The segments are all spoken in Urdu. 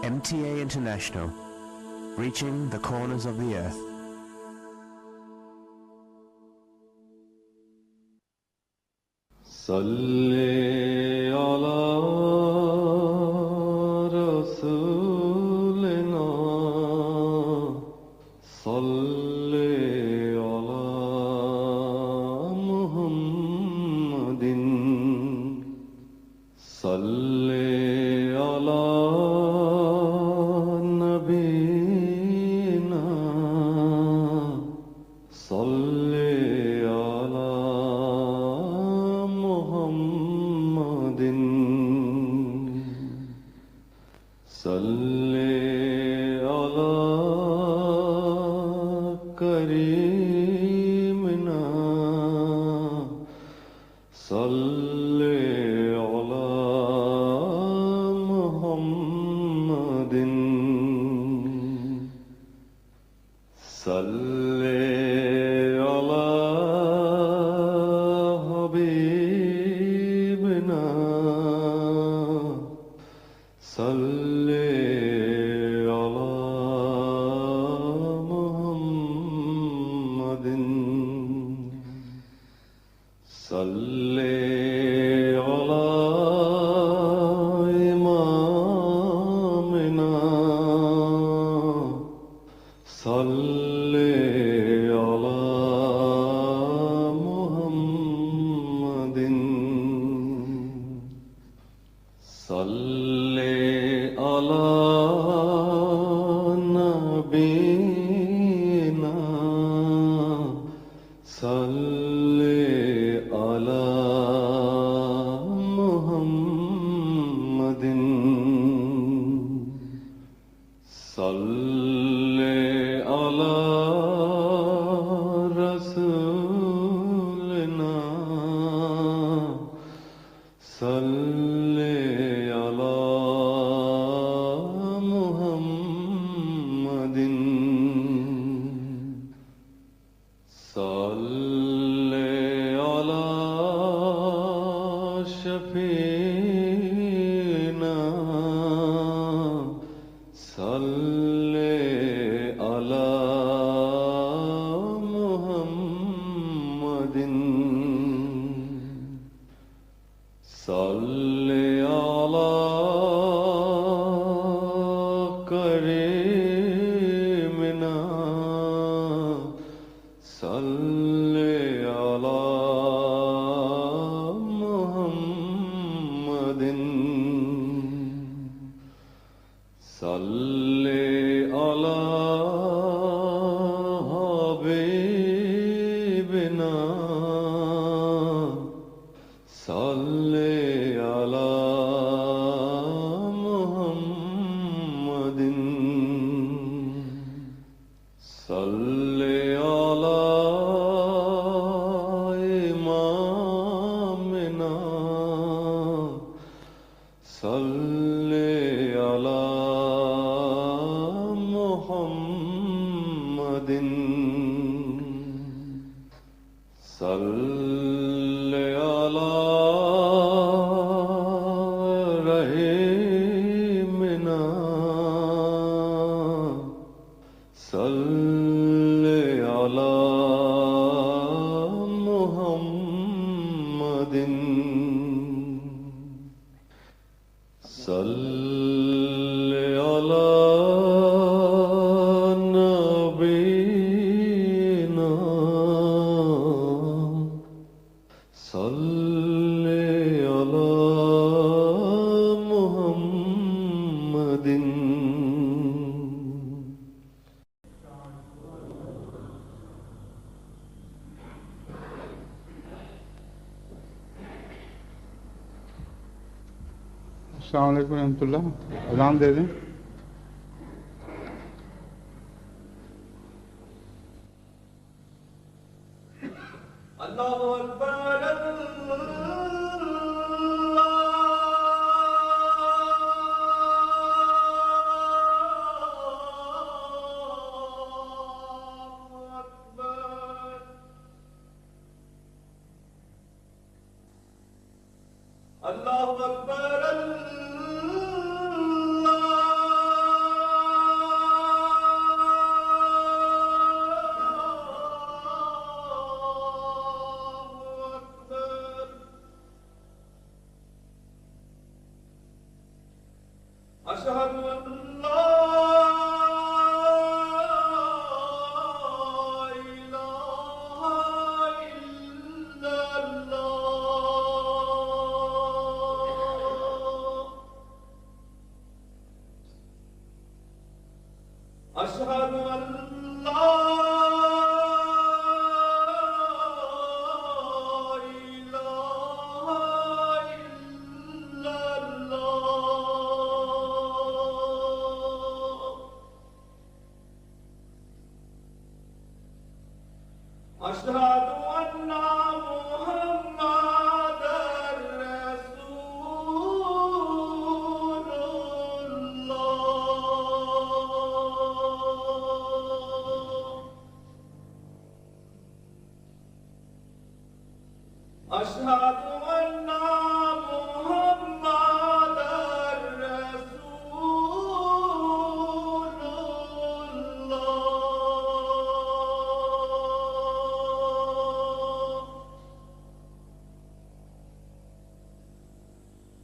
MTA International, reaching the corners of the earth. صلی علی رسولنا صلی علی محمد صلی علی نبینا صلی علی محمد صلی علی کریمنا صلی علی محمد صلی علی حبیبنا صلی علی محمد صلی علی امامنا صلی علی محمد صلی علی نبینا صلی علی محمد صلی علی رسولنا صلی علی محمد صلی علی شفیعنا صلی علی محمد صلی علی کریمنا صلی علی محمد صلی علی حبیبنا صلی علی محمد صلی علی امامنا صلی علی محمد صلی علی رحیمنا صلی علی محمد صلی علی نبینا صلی علی محمد السلام علیکم ورحمۃ اللہ. اذان دے دیں. اللہ اکبر اللہ اکبر اللہ أشهد أن محمدًا رسول الله. أشهد أن محمدًا رسول الله.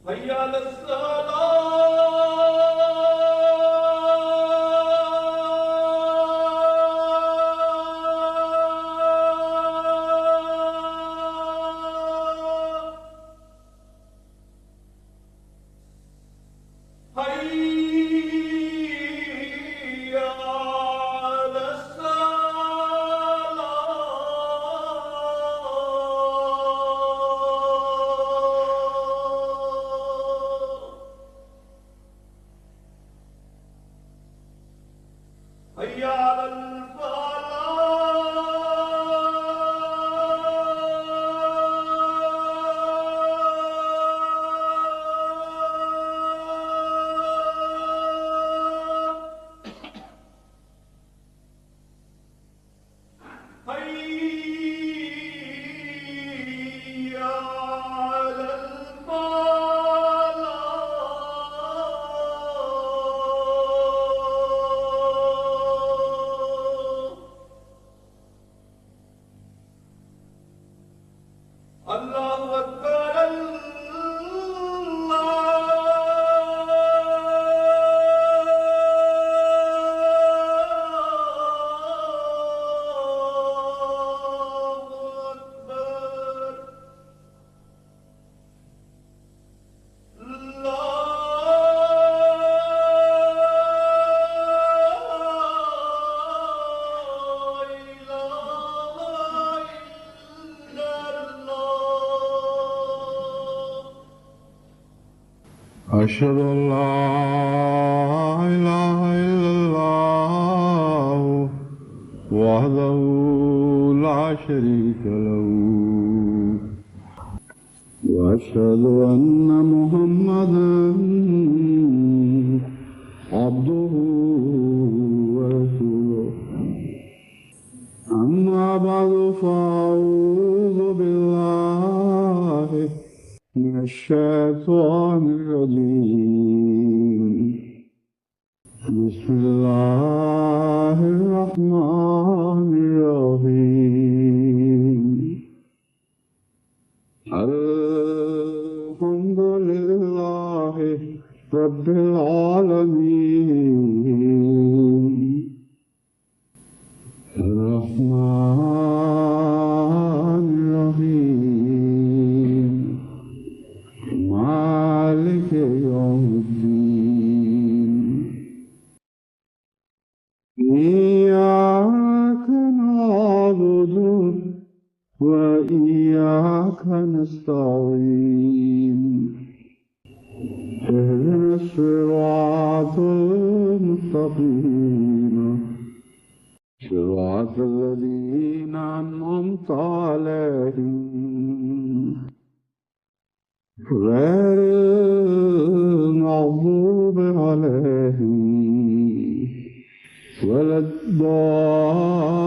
حي على الصلاة. حي على الصلاة. حي على الفلاح. حي على الفلاح. الله أكبر الله أكبر. لا إله إلا الله. أشهد أن لا إله إلا الله وحده لا شريك له وأشهد أن محمدا عبده ورسوله أما بعد فأعوذ بالله من الشيطان الرجيم. بسم الله الرحمن الرحيم. الحمد لله رب العالمين الرحمن الرحيم مالك يوم الدين. إياك نعبد وإياك نستعين. اهدنا الصراط المستقيم صراط الذين أنعمت عليهم غير المغضوب عليهم ولا الضالين.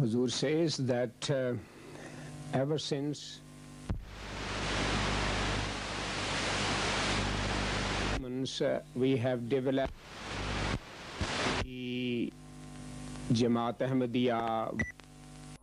Huzur says that ever since we have developed the Jamaat Ahmadiyya.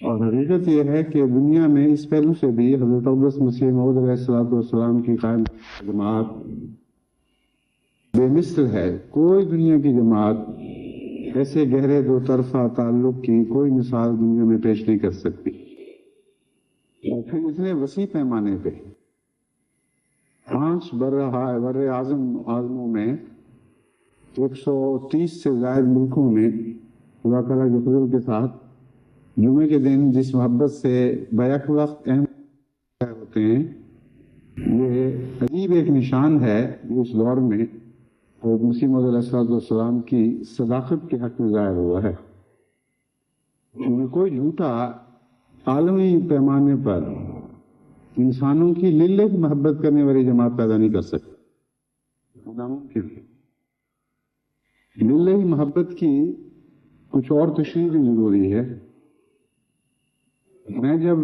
اور حقیقت یہ ہے کہ دنیا میں اس پہلو سے بھی حضرت اقدس مسیح موعود علیہ السلام کی قائم جماعت بے مثل ہے. کوئی دنیا کی جماعت ایسے گہرے دو طرفہ تعلق کی کوئی مثال دنیا میں پیش نہیں کر سکتی. اور پھر اتنے وسیع پیمانے پہ 5 بر اعظموں میں 130 سے زائد ملکوں میں خدا تعالیٰ کے فضل کے ساتھ جمعے کے دن جس محبت سے بیک وقت اہم ہوتے ہیں، یہ عجیب ایک نشان ہے جو اس دور میں حضرت مسیح موعود علیہ السلام کی صداقت کے حق میں ظاہر ہوا ہے. کوئی جھوٹا عالمی پیمانے پر انسانوں کی للہ کی محبت کرنے والی جماعت پیدا نہیں کر سکتا. ناممکن ہے. للہ کی محبت کی کچھ اور تشریح بھی ضروری ہے. میں جب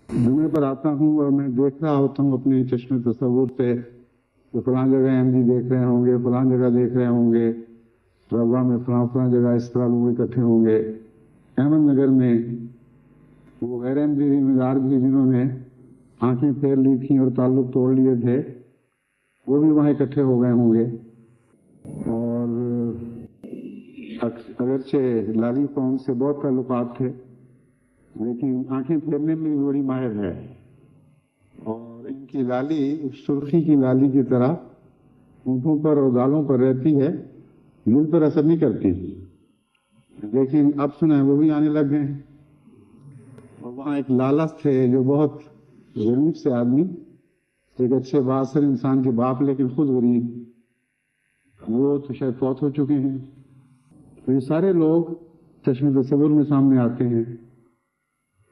جمعے پر آتا ہوں اور میں دیکھ رہا ہوتا ہوں اپنے چشم تصور سے کہ فلاں جگہ احمدی دیکھ رہے ہوں گے، فلاں جگہ دیکھ رہے ہوں گے، رضا میں فلاں جگہ اس طرح لوگ اکٹھے ہوں گے. احمد نگر میں وہ غیر احمدی ذمہ دار بھی جنہوں نے آنکھیں پھیر لی تھیں اور تعلق توڑ لیے تھے، وہ بھی وہاں اکٹھے ہو گئے ہوں گے. اور اگرچہ لالی قوم سے بہت تعلقات تھے لیکن آنکھیں پھیرنے میں بھی بڑی ماہر ہے. اور ان کی لالی سرخی کی لالی کی طرح اونٹوں پر اور گالوں پر رہتی ہے، دل پر اثر نہیں کرتی. لیکن اب سنا وہ بھی آنے لگ گئے ہیں. اور وہاں ایک لالا تھے جو بہت غریب سے آدمی، ایک اچھے بااثر انسان کے باپ لیکن خود غریب، وہ تو شاید فوت ہو چکے ہیں. تو یہ سارے لوگ چشم تصور میں سامنے آتے ہیں.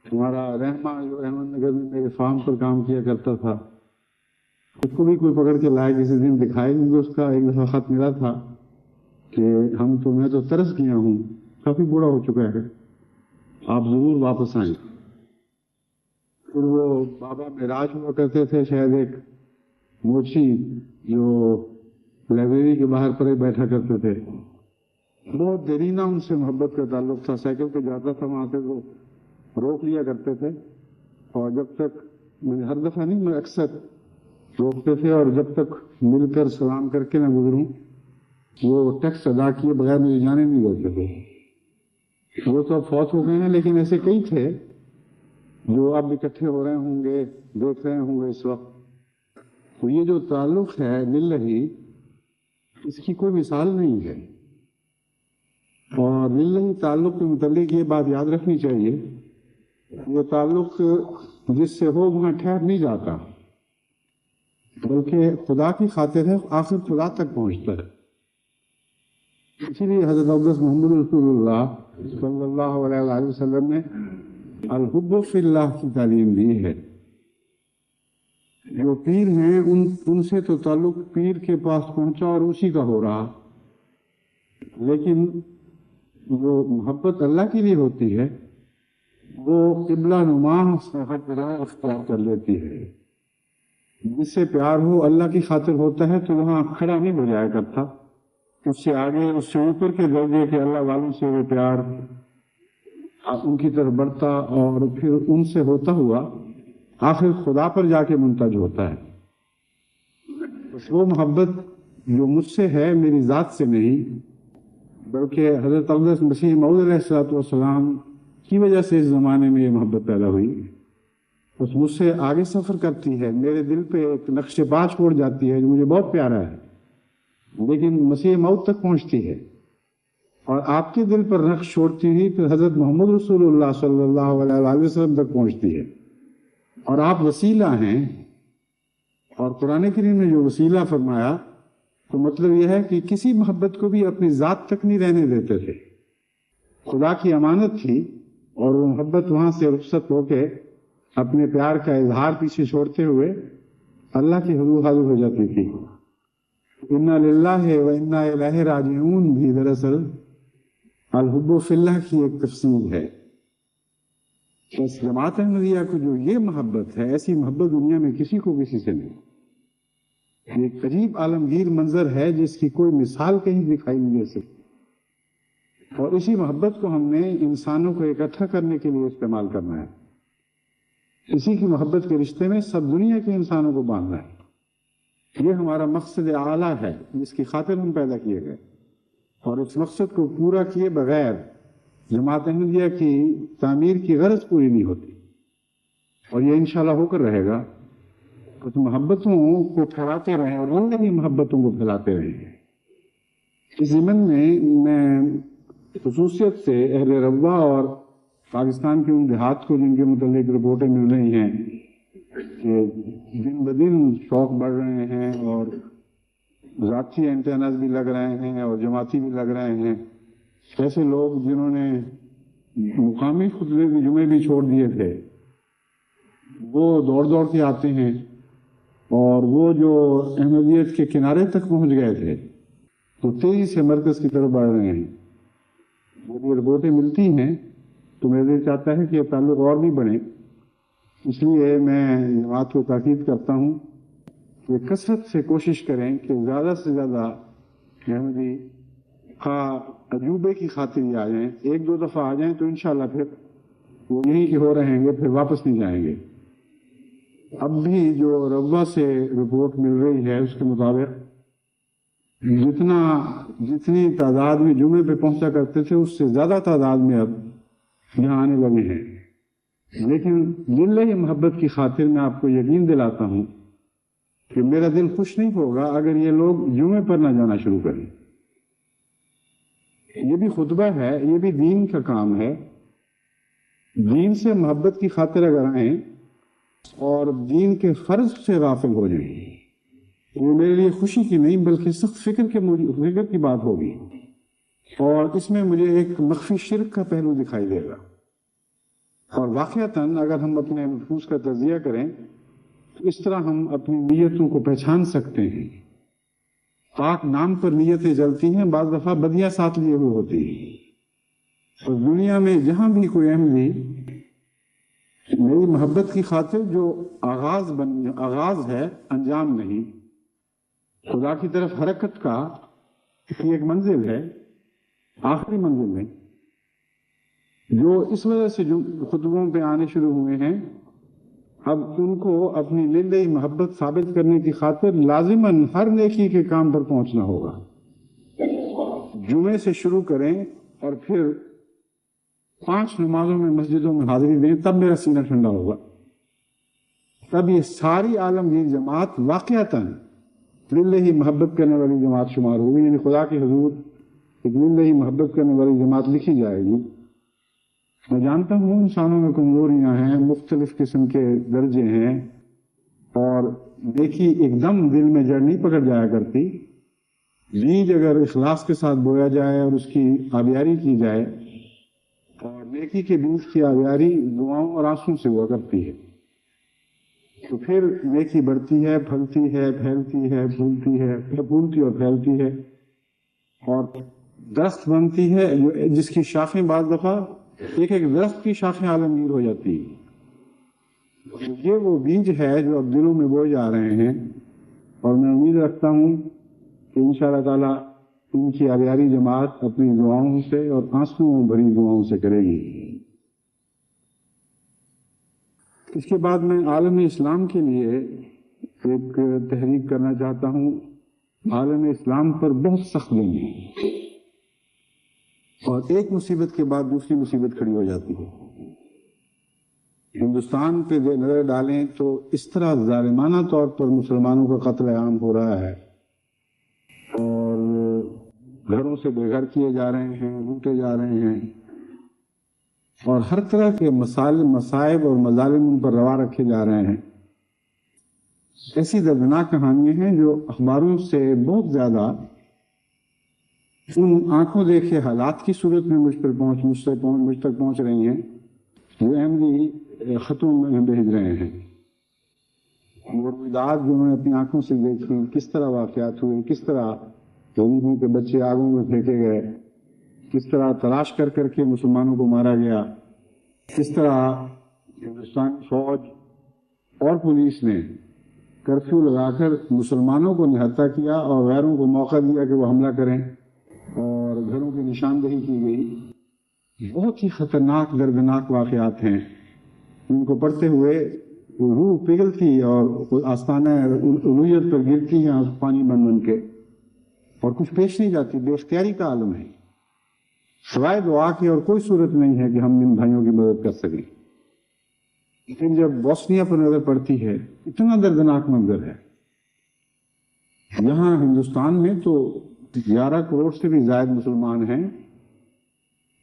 ہمارا رحمہ جو احمد نگر میں میرے فارم پر کام کیا کرتا تھا، اس کو بھی کوئی پکڑ کے لائے کسی دن دکھائے، کیونکہ اس کا ایک دفعہ خط ملا تھا کہ میں تو ترس گیا ہوں، کافی بوڑھا ہو چکا ہے، آپ ضرور واپس آئیں. پھر وہ بابا معراج ہوا کرتے تھے، شاید ایک موچی جو لائبریری کے باہر پر بیٹھا کرتے تھے. بہت دیرینہ ان سے محبت کا تعلق تھا. سائیکل پہ جاتا تھا وہاں سے وہ روک لیا کرتے تھے، اور جب تک ہر دفعہ نہیں، میں اکثر روکتے تھے، اور جب تک مل کر سلام کر کے نہ گزروں وہ ٹیکس ادا کیے بغیر مجھے جانے نہیں دیتے تھے. وہ تو اب فوت ہو گئے ہیں، لیکن ایسے کئی تھے جو اب اکٹھے ہو رہے ہوں گے، دیکھ رہے ہوں گے اس وقت. تو یہ جو تعلق ہے للہ، اس کی کوئی مثال نہیں ہے. اور للہ تعلق کے متعلق یہ بات یاد رکھنی چاہیے، یہ تعلق جس سے ہو وہاں ٹھہر نہیں جاتا، بلکہ خدا کی خاطر ہے، آخر خدا تک پہنچتا ہے. اسی لیے حضرت اقدس محمد رسول اللہ صلی اللہ علیہ وآلہ وسلم نے الحب فی اللہ کی تعلیم دی ہے. جو پیر ہیں ان سے تو تعلق پیر کے پاس پہنچا اور اسی کا ہو رہا، لیکن جو محبت اللہ کے لیے ہوتی ہے وہ قبلہ نما اختیار کر لیتی ہے. جس سے پیار ہو اللہ کی خاطر ہوتا ہے تو وہاں کھڑا نہیں ہو جایا کرتا، اس سے آگے، اس سے اوپر کے درجے کے اللہ والوں سے وہ پیار ان کی طرف بڑھتا، اور پھر ان سے ہوتا ہوا آخر خدا پر جا کے منتج ہوتا ہے. بس وہ محبت جو مجھ سے ہے، میری ذات سے نہیں، بلکہ حضرت اقدس مسیح موعود علیہ السلام کی وجہ سے اس زمانے میں یہ محبت پیدا ہوئی، بس مجھ سے آگے سفر کرتی ہے، میرے دل پہ ایک نقش پا چھوڑ جاتی ہے جو مجھے بہت پیارا ہے، لیکن مسیح موت تک پہنچتی ہے، اور آپ کے دل پر نقش چھوڑتی ہوئی پھر حضرت محمد رسول اللہ صلی اللہ علیہ وآلہ وسلم تک پہنچتی ہے. اور آپ وسیلہ ہیں، اور قرآن کریم نے جو وسیلہ فرمایا تو مطلب یہ ہے کہ کسی محبت کو بھی اپنی ذات تک نہیں رہنے دیتے تھے. خدا کی امانت تھی، اور وہ محبت وہاں سے رخصت ہو کے اپنے پیار کا اظہار پیچھے چھوڑتے ہوئے اللہ کی حضور حاضر ہو جاتی تھی. انا للہ و انا الیہ راجعون بھی دراصل الحب فی اللہ کی ایک تفسیر ہے. بس جماعت احمدیہ کو جو یہ محبت ہے، ایسی محبت دنیا میں کسی کو کسی سے نہیں. ایک عجیب عالمگیر منظر ہے جس کی کوئی مثال کہیں دکھائی نہیں دے سکتی. اور اسی محبت کو ہم نے انسانوں کو اکٹھا کرنے کے لیے استعمال کرنا ہے. اسی کی محبت کے رشتے میں سب دنیا کے انسانوں کو باندھنا ہے. یہ ہمارا مقصد اعلیٰ ہے جس کی خاطر ہم پیدا کیے گئے، اور اس مقصد کو پورا کیے بغیر جماعت احمدیہ کی تعمیر کی غرض پوری نہیں ہوتی، اور یہ انشاءاللہ ہو کر رہے گا. کچھ محبتوں کو پھیلاتے رہیں اور ان نئی محبتوں کو پھیلاتے رہیں. اس ضمن میں خصوصیت سے اہل ربوہ اور پاکستان کے ان دیہات کو جن کے متعلق رپورٹیں مل رہی ہیں کہ دن بدن شوق بڑھ رہے ہیں اور ذاتی اینٹیناز بھی لگ رہے ہیں اور جماعتی بھی لگ رہے ہیں، ایسے لوگ جنہوں نے مقامی خطبے بھی جمعے بھی چھوڑ دیے تھے، وہ دوڑ کے آتے ہیں، اور وہ جو احمدیت کے کنارے تک پہنچ گئے تھے تو تیزی سے مرکز کی طرف بڑھ رہے ہیں. جب یہ رپورٹیں ملتی ہیں تو میرا دل چاہتا ہے کہ یہ تعلق اور بھی بڑھے. اس لیے میں جماعت کو تاکید کرتا ہوں کہ کثرت سے کوشش کریں کہ زیادہ سے زیادہ احمدی عجوبے کی خاطر ہی آ جائیں. ایک دو دفعہ آ جائیں تو انشاءاللہ پھر وہ یہیں کے ہو رہیں گے، پھر واپس نہیں جائیں گے. اب بھی جو ربوہ سے رپورٹ مل رہی ہے اس کے مطابق جتنی تعداد میں جمعے پہ پہنچا کرتے تھے اس سے زیادہ تعداد میں اب یہاں آنے لگے ہیں. لیکن للہ محبت کی خاطر میں آپ کو یقین دلاتا ہوں کہ میرا دل خوش نہیں ہوگا اگر یہ لوگ جمعے پر نہ جانا شروع کریں. یہ بھی خطبہ ہے، یہ بھی دین کا کام ہے. دین سے محبت کی خاطر اگر آئیں اور دین کے فرض سے غافل ہو جائیں، وہ میرے لیے خوشی کی نہیں بلکہ سخت فکر کی بات ہوگی، اور اس میں مجھے ایک مخفی شرک کا پہلو دکھائی دے گا. اور واقعتاً اگر ہم اپنے نفوس کا تجزیہ کریں تو اس طرح ہم اپنی نیتوں کو پہچان سکتے ہیں. پاک نام پر نیتیں جلتی ہیں، بعض دفعہ بدیاں ساتھ لیے ہوئے ہوتی ہیں. اور دنیا میں جہاں بھی کوئی احمدی میری محبت کی خاطر جو آغاز ہے، انجام نہیں، خدا کی طرف حرکت کا ایک منزل ہے، آخری منزل نہیں، جو اس وجہ سے جو خطبوں پہ آنے شروع ہوئے ہیں اب ان کو اپنی للہ محبت ثابت کرنے کی خاطر لازماً ہر نیکی کے کام پر پہنچنا ہوگا. جمعے سے شروع کریں اور پھر 5 نمازوں میں مسجدوں میں حاضری دیں، تب میرا سینہ ٹھنڈا ہوگا. تب یہ ساری عالمگیر جماعت واقعتاً للہ محبت کرنے والی جماعت شمار ہوگی، یعنی خدا کے حضور ایک للہ محبت کرنے والی جماعت لکھی جائے گی. میں جانتا ہوں انسانوں میں کمزوریاں ہیں، مختلف قسم کے درجے ہیں، اور نیکی ایک دم دل میں جڑ نہیں پکڑ جایا کرتی. بیج اگر اخلاص کے ساتھ بویا جائے اور اس کی آبیاری کی جائے، اور نیکی کے بیج کی آبیاری دعاؤں اور آنسوں سے ہوا کرتی ہے، تو پھر نیکی بڑھتی ہے، پھلتی ہے، پھیلتی ہے، پھولتی اور پھیلتی ہے، اور درخت بنتی ہے جس کی شاخیں بعض دفعہ ایک درخت کی شاخیں عالمگیر ہو جاتی ہیں. یہ وہ بیج ہے جو اب دلوں میں بوئے جا رہے ہیں، اور میں امید رکھتا ہوں کہ انشاءاللہ تعالیٰ ان کی آبیاری جماعت اپنی دعاؤں سے اور آنسوؤں بھری دعاؤں سے کرے گی. اس کے بعد میں عالم اسلام کے لیے ایک تحریک کرنا چاہتا ہوں. عالم اسلام پر بہت سخت دن ہے، اور ایک مصیبت کے بعد دوسری مصیبت کھڑی ہو جاتی ہے. ہندوستان پہ نظر ڈالیں تو اس طرح ظالمانہ طور پر مسلمانوں کا قتل عام ہو رہا ہے، اور گھروں سے بے گھر کیے جا رہے ہیں، لوٹے جا رہے ہیں، اور ہر طرح کے مصائب اور مظالم ان پر روا رکھے جا رہے ہیں. ایسی دردناک کہانیاں ہیں جو اخباروں سے بہت زیادہ ان آنکھوں دیکھے حالات کی صورت میں مجھ تک پہنچ رہی ہیں جو احمدی خطوں میں بھیج رہے ہیں. وہ رویداد جو انہوں نے اپنی آنکھوں سے دیکھی، کس طرح واقعات ہوئے، کس طرح غریبوں کے بچے آگوں میں پھینکے گئے، کس طرح تلاش کر کے مسلمانوں کو مارا گیا، کس طرح ہندوستانی فوج اور پولیس نے کرفیو لگا کر مسلمانوں کو نہتا کیا اور غیروں کو موقع دیا کہ وہ حملہ کریں. اور گھروں کی نشاندہی کی گئی. بہت ہی خطرناک دردناک واقعات ہیں ان کو پڑھتے ہوئے روح پگھلتی اور آستانہ الوہیت پر گرتی ہیں پانی بن بن کے، اور کچھ پیش نہیں جاتی. بے اختیاری کا عالم ہے. سوائے دعا کی اور کوئی صورت نہیں ہے کہ ہم ان بھائیوں کی مدد کر سکیں. لیکن جب بوسنیا پر نظر پڑتی ہے، اتنا دردناک منظر ہے. یہاں ہندوستان میں تو 11 کروڑ سے بھی زائد مسلمان ہیں.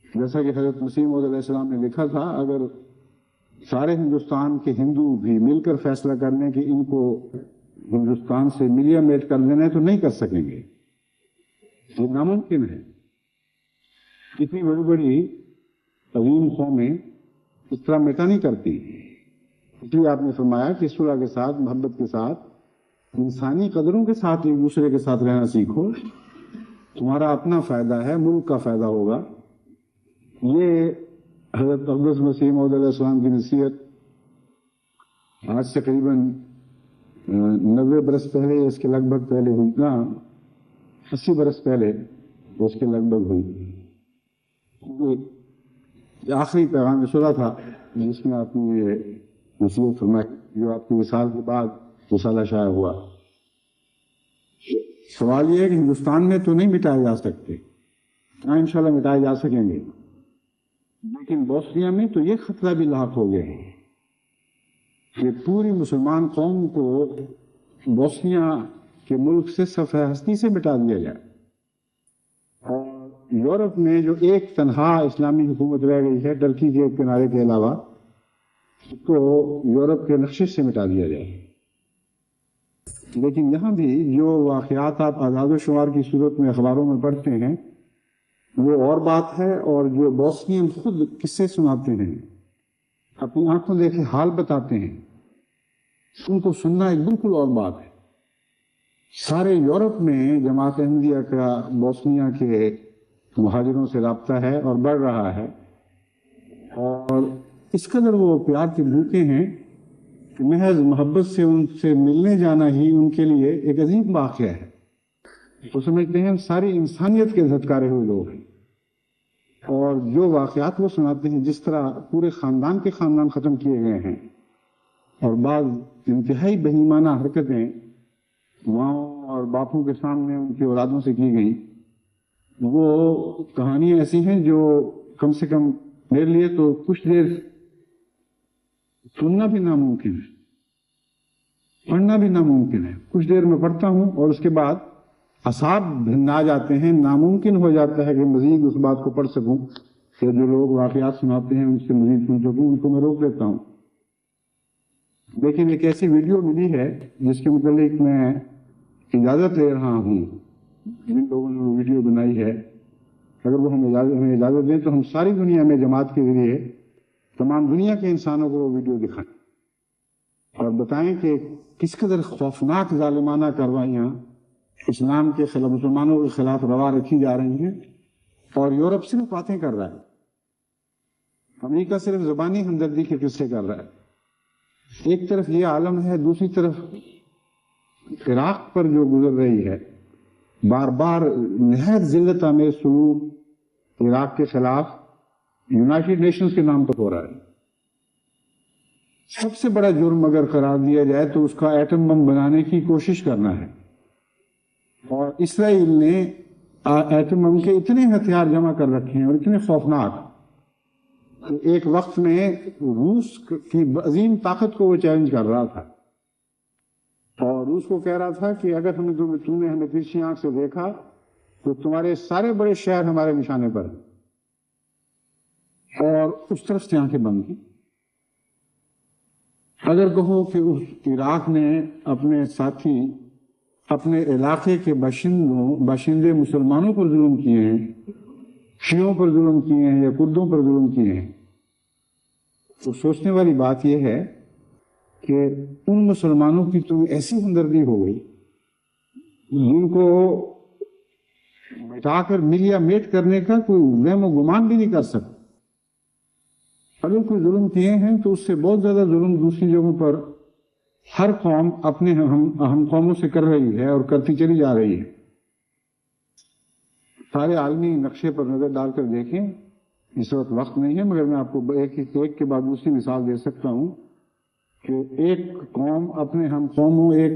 جیسا کہ حضرت مسیح موعود علیہ السلام نے لکھا تھا، اگر سارے ہندوستان کے ہندو بھی مل کر فیصلہ کر لیں کہ ان کو ہندوستان سے ملیا میٹ کر دینا ہے تو نہیں کر سکیں گے. یہ ناممکن ہے. اتنی بڑی بڑی عظیم قومیں اس طرح مٹا نہیں کرتی. اس لیے آپ نے فرمایا کہ صلح کے ساتھ، محبت کے ساتھ، انسانی قدروں کے ساتھ ایک دوسرے کے ساتھ رہنا سیکھو. تمہارا اپنا فائدہ ہے، ملک کا فائدہ ہوگا. یہ حضرت اقدس مسیح موعود علیہ السلام کی نصیحت آج سے تقریباً 90 برس پہلے، اس کے لگ بھگ پہلے ہوئی نا، 80 برس پہلے اس کے لگ بھگ ہوئی. یہ آخری پیغام صلح تھا جس میں آپ نے یہ نصیحت فرمائی، جو آپ کی وصال کے بعد رسالہ شائع ہوا. سوال یہ ہے کہ ہندوستان میں تو نہیں مٹائے جا سکتے، ہاں انشاءاللہ مٹائے جا سکیں گے، لیکن بوسنیا میں تو یہ خطرہ بھی لاحق ہو گیا ہے کہ پوری مسلمان قوم کو بوسنیا کے ملک سے صفحہ ہستی سے مٹا دیا جائے. اور یورپ میں جو ایک تنہا اسلامی حکومت رہ گئی ہے ٹرکی کے کنارے کے علاوہ، اس کو یورپ کے نقشے سے مٹا دیا جائے. لیکن یہاں بھی جو واقعات آپ اعداد و شمار کی صورت میں اخباروں میں پڑھتے ہیں وہ اور بات ہے، اور جو بوسنین خود قصے سناتے ہیں، اپنی آنکھوں دیکھے حال بتاتے ہیں، ان کو سننا ایک بالکل اور بات ہے. سارے یورپ میں جماعت احمدیہ کا بوسنیا کے مہاجروں سے رابطہ ہے اور بڑھ رہا ہے، اور اس قدر وہ پیار کے بھوکے ہیں کہ محض محبت سے ان سے ملنے جانا ہی ان کے لیے ایک عظیم واقعہ ہے. وہ سمجھتے ہیں ہم ساری انسانیت کے دھتکارے ہوئے لوگ ہیں. اور جو واقعات وہ سناتے ہیں، جس طرح پورے خاندان کے خاندان ختم کیے گئے ہیں اور بعض انتہائی بہیمانہ حرکتیں ماؤں اور باپوں کے سامنے ان کی اولادوں سے کی گئی، وہ کہانیاں ایسی ہیں جو کم سے کم میرے لیے تو کچھ دیر سننا بھی ناممکن ہے، پڑھنا بھی ناممکن ہے. کچھ دیر میں پڑھتا ہوں اور اس کے بعد اعصاب بھننا جاتے ہیں. ناممکن ہو جاتا ہے کہ مزید اس بات کو پڑھ سکوں کہ جو لوگ واقعات سناتے ہیں ان سے مزید سن سکوں. ان کو میں روک دیتا ہوں. لیکن ایک ایسی ویڈیو ملی ہے جس کے متعلق میں اجازت لے رہا ہوں. جن لوگوں نے وہ ویڈیو بنائی ہے، اگر وہ ہمیں اجازت دیں تو ہم ساری دنیا میں جماعت کے ذریعے تمام دنیا کے انسانوں کو وہ ویڈیو دکھائیں اور بتائیں کہ کس قدر خوفناک ظالمانہ کارروائیاں اسلام کے خلاف، مسلمانوں کے خلاف روا رکھی جا رہی ہیں. اور یورپ صرف باتیں کر رہا ہے، امریکہ صرف زبانی ہمدردی کے قصے کر رہا ہے. ایک طرف یہ عالم ہے، دوسری طرف عراق پر جو گزر رہی ہے، بار بار نہایت ذلت آمیز سلوک عراق کے خلاف یونائٹڈ نیشنز کے نام پر ہو رہا ہے. سب سے بڑا جرم اگر قرار دیا جائے تو اس کا ایٹم بم بنانے کی کوشش کرنا ہے. اور اسرائیل نے ایٹم بم کے اتنے ہتھیار جمع کر رکھے ہیں اور اتنے خوفناک کہ ایک وقت میں روس کی عظیم طاقت کو وہ چیلنج کر رہا تھا اور روس کو کہہ رہا تھا کہ اگر تم نے ہمیں ترچھی آنکھ سے دیکھا تو تمہارے سارے بڑے شہر ہمارے نشانے پر ہیں. اور اس طرف سے آنکھیں بند کی. اگر کہو کہ اس عراق نے اپنے ساتھی، اپنے علاقے کے باشندے مسلمانوں پر ظلم کیے ہیں، شیعوں پر ظلم کیے ہیں یا کردوں پر ظلم کیے ہیں، تو سوچنے والی بات یہ ہے کہ ان مسلمانوں کی تمہیں ایسی ہمدردی ہو گئی جن کو مٹا کر ملیا میٹ کرنے کا کوئی وہم و گمان بھی نہیں کر سکتا. اگر کوئی ظلم کیے ہیں تو اس سے بہت زیادہ ظلم دوسری جگہوں پر ہر قوم اپنے ہم قوموں سے کر رہی ہے اور کرتی چلی جا رہی ہے. سارے عالمی نقشے پر نظر ڈال کر دیکھیں. اس وقت نہیں ہے، مگر میں آپ کو ایک کے بعد دوسری مثال دے سکتا ہوں کہ ایک قوم اپنے ہم قوموں، ایک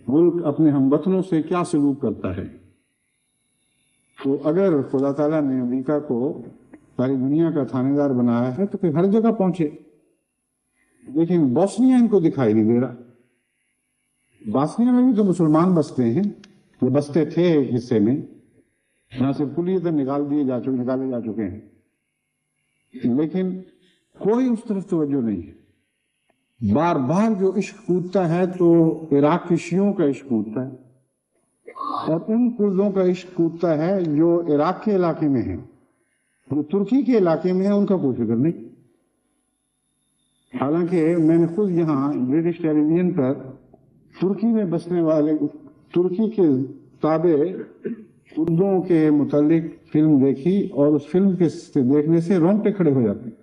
ملک اپنے ہم وطنوں سے کیا سلوک کرتا ہے. تو اگر خدا تعالیٰ نے امریکہ کو ساری دنیا کا تھانے دار بنایا ہے تو پھر ہر جگہ پہنچے، لیکن بوسنیا ان کو دکھائی نہیں دے رہا. بوسنیا میں بھی تو مسلمان بستے ہیں، یہ بستے تھے ایک حصے میں، یہاں سے کلیتاً نکالے جا چکے ہیں، لیکن کوئی اس طرف توجہ نہیں ہے. بار بار جو عشق کودتا ہے تو عراق کے شیعوں کا عشق کودتا ہے، اور ان کردوں کا عشق کودتا ہے جو عراق کے علاقے میں ہیں، جو ترکی کے علاقے میں ہیں، ان کا کوئی فکر نہیں. حالانکہ میں نے خود یہاں برٹش ٹیلی ویژن پر ترکی میں بسنے والے ترکی کے تابع کردوں کے متعلق فلم دیکھی، اور اس فلم کے دیکھنے سے رونگٹے کھڑے ہو جاتے ہیں.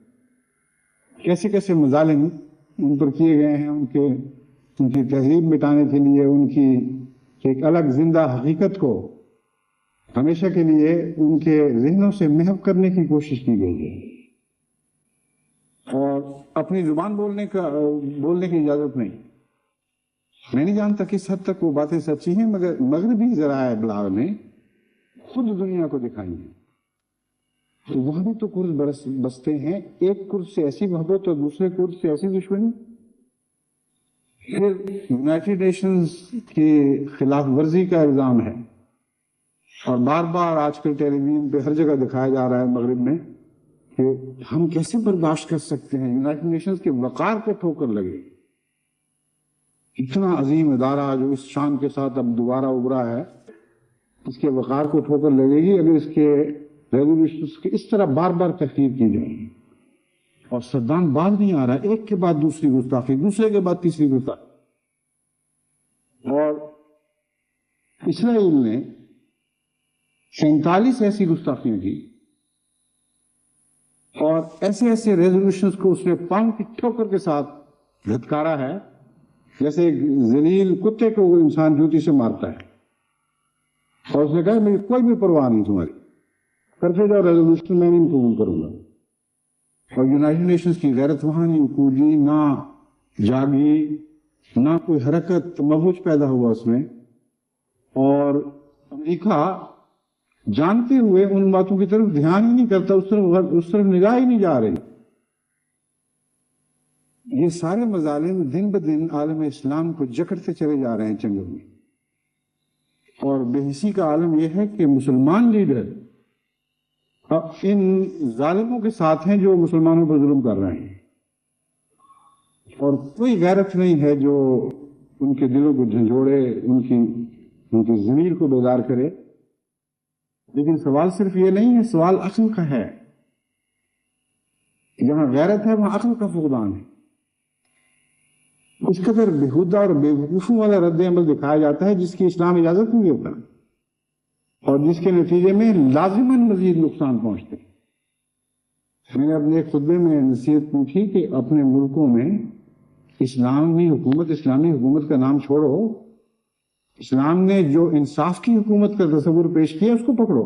کیسے کیسے مظالم ان پر کیے گئے ہیں، ان کی تہذیب مٹانے کے لیے، ان کی ایک الگ زندہ حقیقت کو ہمیشہ کے لیے ان کے ذہنوں سے محو کرنے کی کوشش کی گئی ہے. اور اپنی زبان بولنے کی اجازت نہیں. میں نہیں جانتا کس حد تک وہ باتیں سچی ہیں، مگر مغربی ذرائع ابلاغ نے خود دنیا کو دکھائی ہیں. تو وہاں بھی تو کرد بستے ہیں، ایک کرد سے ایسی محبت اور دوسرے کرد سے ایسی دشمنی. پھر یونائٹڈ نیشنز کی خلاف ورزی کا الزام ہے، اور بار بار آج کل ٹیلی ویژن پہ ہر جگہ دکھایا جا رہا ہے مغرب میں کہ ہم کیسے برداشت کر سکتے ہیں یونائٹڈ نیشنز کے وقار پہ ٹھوکر لگے. اتنا عظیم ادارہ جو اس شان کے ساتھ اب دوبارہ ابھرا ہے، اس کے وقار کو ٹھوکر لگے گی اگر اس کے ریزولوشنز کی اس طرح بار بار تحقیر کی جائے. اور صدام باز نہیں آ رہا، ایک کے بعد دوسری گستاخی، دوسرے کے بعد تیسری گستاخی. اور اسرائیل نے 47 ایسی گستاخیاں کی، اور ایسے ریزولوشنز کو اس نے پاؤں کی ٹھوکر کے ساتھ دھتکارا ہے جیسے ایک ذلیل کتے کو انسان جوتی سے مارتا ہے. اور اس نے کہا میری کوئی بھی پرواہ نہیں تمہاری، کرتے جاؤ ریزولوشن، میں نہیں قبول کروں گا. اور یونائٹڈ نیشنز کی غیرت وہاں نہیں کوجی، نہ جاگی، نہ کوئی حرکت مبوج پیدا ہوا اس میں. اور امریکہ جانتے ہوئے ان باتوں کی طرف دھیان ہی نہیں کرتا، اس طرف نگاہ ہی نہیں جا رہی. یہ سارے مظالم دن بدن عالم اسلام کو جکڑتے چلے جا رہے ہیں چنگل میں. اور بے حسی کا عالم یہ ہے کہ مسلمان لیڈر ان ظالموں کے ساتھ ہیں جو مسلمانوں پر ظلم کر رہے ہیں، اور کوئی غیرت نہیں ہے جو ان کے دلوں کو جھنجھوڑے، ان کی ضمیر کو بیدار کرے. لیکن سوال صرف یہ نہیں ہے، سوال عقل کا ہے. جہاں غیرت ہے وہاں عقل کا فقدان ہے. اس قدر بےہودہ اور بے وقوفی والا رد عمل دکھایا جاتا ہے جس کی اسلام اجازت نہیں دیتا، اور جس کے نتیجے میں لازماً مزید نقصان پہنچتے. میں نے اپنے ایک خطبے میں نصیحت پوچھی کہ اپنے ملکوں میں اسلامی حکومت کا نام چھوڑو، اسلام نے جو انصاف کی حکومت کا تصور پیش کیا اس کو پکڑو،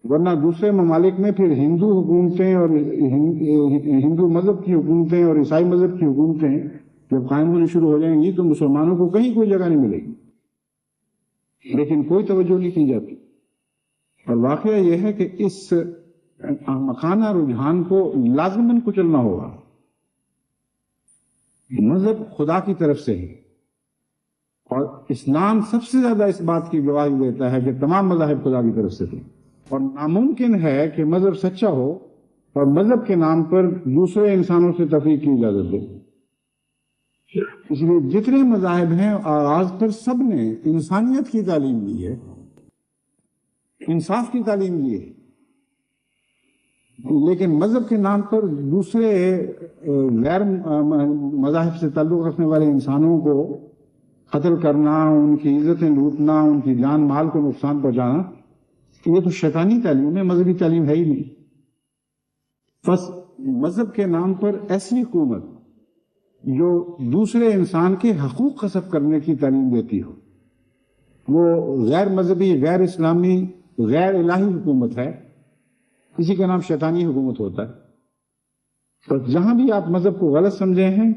ورنہ دوسرے ممالک میں پھر ہندو حکومتیں اور ہندو مذہب کی حکومتیں اور عیسائی مذہب کی حکومتیں جب قائم ہونے شروع ہو جائیں گی تو مسلمانوں کو کہیں کوئی جگہ نہیں ملے گی. لیکن کوئی توجہ نہیں کی جاتی. اور واقعہ یہ ہے کہ اس مکانہ رجحان کو لازماً کچلنا ہوگا. مذہب خدا کی طرف سے ہے، اور اسلام سب سے زیادہ اس بات کی گواہی دیتا ہے کہ تمام مذاہب خدا کی طرف سے تھے. اور ناممکن ہے کہ مذہب سچا ہو اور مذہب کے نام پر دوسرے انسانوں سے تفریق کی اجازت دے. اس لیے جتنے مذاہب ہیں آغاز پر سب نے انسانیت کی تعلیم دی ہے، انصاف کی تعلیم دی ہے، لیکن مذہب کے نام پر دوسرے غیر مذاہب سے تعلق رکھنے والے انسانوں کو قتل کرنا، ان کی عزتیں لوٹنا، ان کی جان مال کو نقصان پہنچانا، یہ تو شیطانی تعلیم ہے، مذہبی تعلیم ہے ہی نہیں. بس مذہب کے نام پر ایسی حکومت جو دوسرے انسان کے حقوق غصب کرنے کی تعلیم دیتی ہو، وہ غیر مذہبی، غیر اسلامی غیر الہی حکومت ہے، اسی کا نام شیطانی حکومت ہوتا ہے. تو جہاں بھی آپ مذہب کو غلط سمجھے ہیں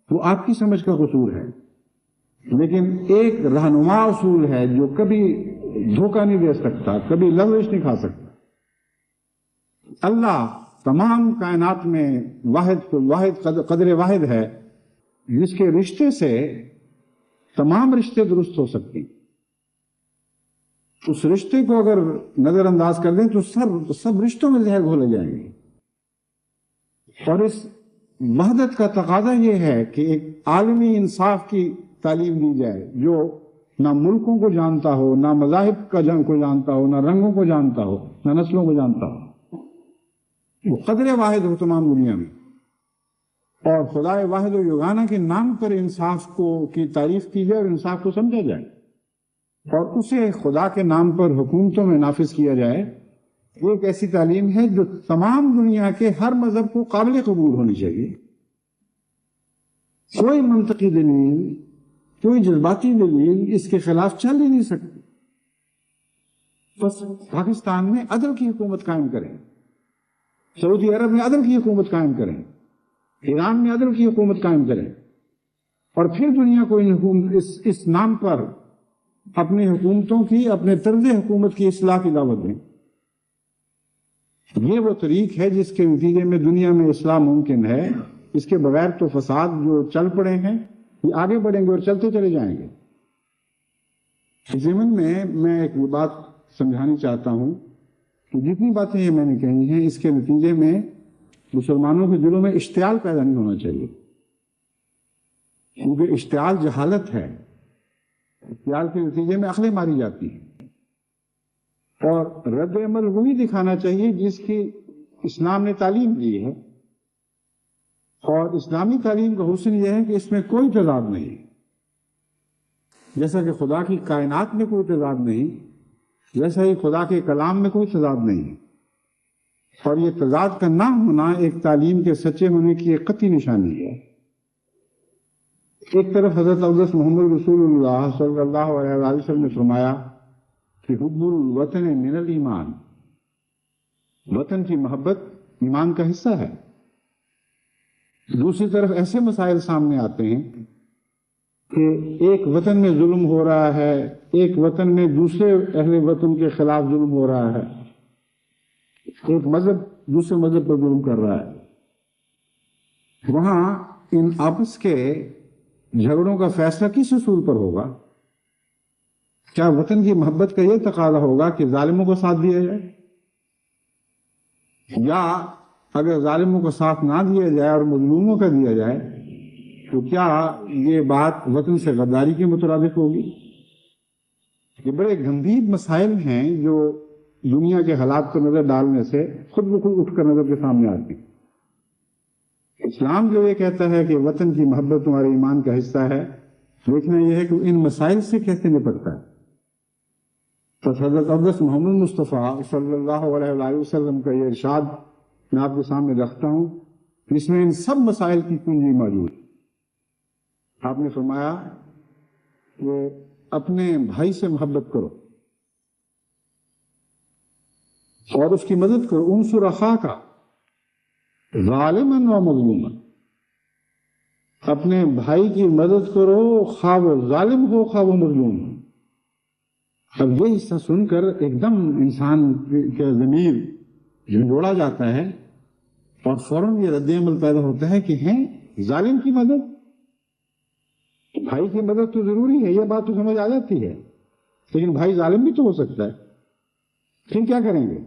وہ آپ کی سمجھ کا قصور ہے، لیکن ایک رہنما اصول ہے جو کبھی دھوکہ نہیں دے سکتا، کبھی لغزش نہیں کھا سکتا. اللہ تمام کائنات میں واحد قدر واحد ہے، جس کے رشتے سے تمام رشتے درست ہو سکتے ہیں. اس رشتے کو اگر نظر انداز کر دیں تو سب رشتوں میں زہر گھولے جائیں گے. اور اس وحدت کا تقاضا یہ ہے کہ ایک عالمی انصاف کی تعلیم دی جائے جو نہ ملکوں کو جانتا ہو، نہ مذاہب کو جانتا ہو، نہ رنگوں کو جانتا ہو، نہ نسلوں کو جانتا ہو. وہ قدر واحد ہو تمام دنیا میں، اور خدا واحد و یگانہ کے نام پر انصاف کی تعریف کی جائے اور انصاف کو سمجھا جائے، اور اسے خدا کے نام پر حکومتوں میں نافذ کیا جائے. یہ ایک ایسی تعلیم ہے جو تمام دنیا کے ہر مذہب کو قابل قبول ہونی چاہیے. کوئی منطقی دلیل، کوئی جذباتی دلیل اس کے خلاف چل ہی نہیں سکتی. بس پاکستان میں عدل کی حکومت قائم کریں، سعودی عرب میں عدل کی حکومت قائم کریں، ایران میں عدل کی حکومت قائم کریں، اور پھر دنیا کو اس نام پر اپنی حکومتوں کی، اپنے طرز حکومت کی اصلاح کی دعوت دیں. یہ وہ طریق ہے جس کے نتیجے میں دنیا میں اصلاح ممکن ہے. اس کے بغیر تو فساد جو چل پڑے ہیں یہ آگے بڑھیں گے اور چلتے چلے جائیں گے. اس ضمن میں ایک بات سمجھانی چاہتا ہوں کہ جتنی باتیں یہ میں نے کہی ہیں اس کے نتیجے میں مسلمانوں کے دلوں میں اشتعال پیدا نہیں ہونا چاہیے، کیونکہ اشتعال جہالت ہے. اشتعال کے نتیجے میں عقلیں ماری جاتی ہیں، اور رد عمل وہی دکھانا چاہیے جس کی اسلام نے تعلیم دی ہے. اور اسلامی تعلیم کا حسن یہ ہے کہ اس میں کوئی تضاد نہیں، جیسا کہ خدا کی کائنات میں کوئی تضاد نہیں، ویسا ہی خدا کے کلام میں کوئی تضاد نہیں. اور یہ تضاد کا نہ ہونا ایک تعلیم کے سچے ہونے کی ایک قطعی نشانی ہے. ایک طرف حضرت اقدس محمد رسول اللہ صلی اللہ علیہ وسلم نے فرمایا کہ حب الوطن من الایمان، وطن کی محبت ایمان کا حصہ ہے. دوسری طرف ایسے مسائل سامنے آتے ہیں کہ ایک وطن میں ظلم ہو رہا ہے، ایک وطن میں دوسرے اہل وطن کے خلاف ظلم ہو رہا ہے، ایک مذہب دوسرے مذہب پر ظلم کر رہا ہے. وہاں ان آپس کے جھگڑوں کا فیصلہ کس اصول پر ہوگا؟ کیا وطن کی محبت کا یہ تقاضا ہوگا کہ ظالموں کو ساتھ دیا جائے، یا اگر ظالموں کو ساتھ نہ دیا جائے اور مظلوموں کا دیا جائے تو کیا یہ بات وطن سے غداری کے مترادف ہوگی؟ یہ بڑے گمبھیر مسائل ہیں جو دنیا کے حالات پر نظر ڈالنے سے خود بخود اٹھ کر نظر کے سامنے آتی ہیں. اسلام جو یہ کہتا ہے کہ وطن کی محبت تمہارے ایمان کا حصہ ہے، دیکھنا یہ ہے کہ ان مسائل سے کیسے نپٹتا ہے. تو حضرت اقدس محمد مصطفیٰ صلی اللہ علیہ وآلہ وسلم کا یہ ارشاد میں آپ کے سامنے رکھتا ہوں، اس میں ان سب مسائل کی کنجی موجود ہے. آپ نے فرمایا کہ اپنے بھائی سے محبت کرو اور اس کی مدد کرو. انصر اخاک ظالما و مظلوما، اپنے بھائی کی مدد کرو خواہ وہ ظالم ہو خواہ وہ مظلوم ہو. اب یہ حصہ سن کر ایک دم انسان کا ضمیر جھنجھوڑا جاتا ہے اور فوراً یہ رد عمل پیدا ہوتا ہے کہ ہیں ظالم کی مدد، بھائی کی مدد تو ضروری ہے، یہ بات تو سمجھ آ جاتی ہے، لیکن بھائی ظالم بھی تو ہو سکتا ہے، پھر کیا کریں گے؟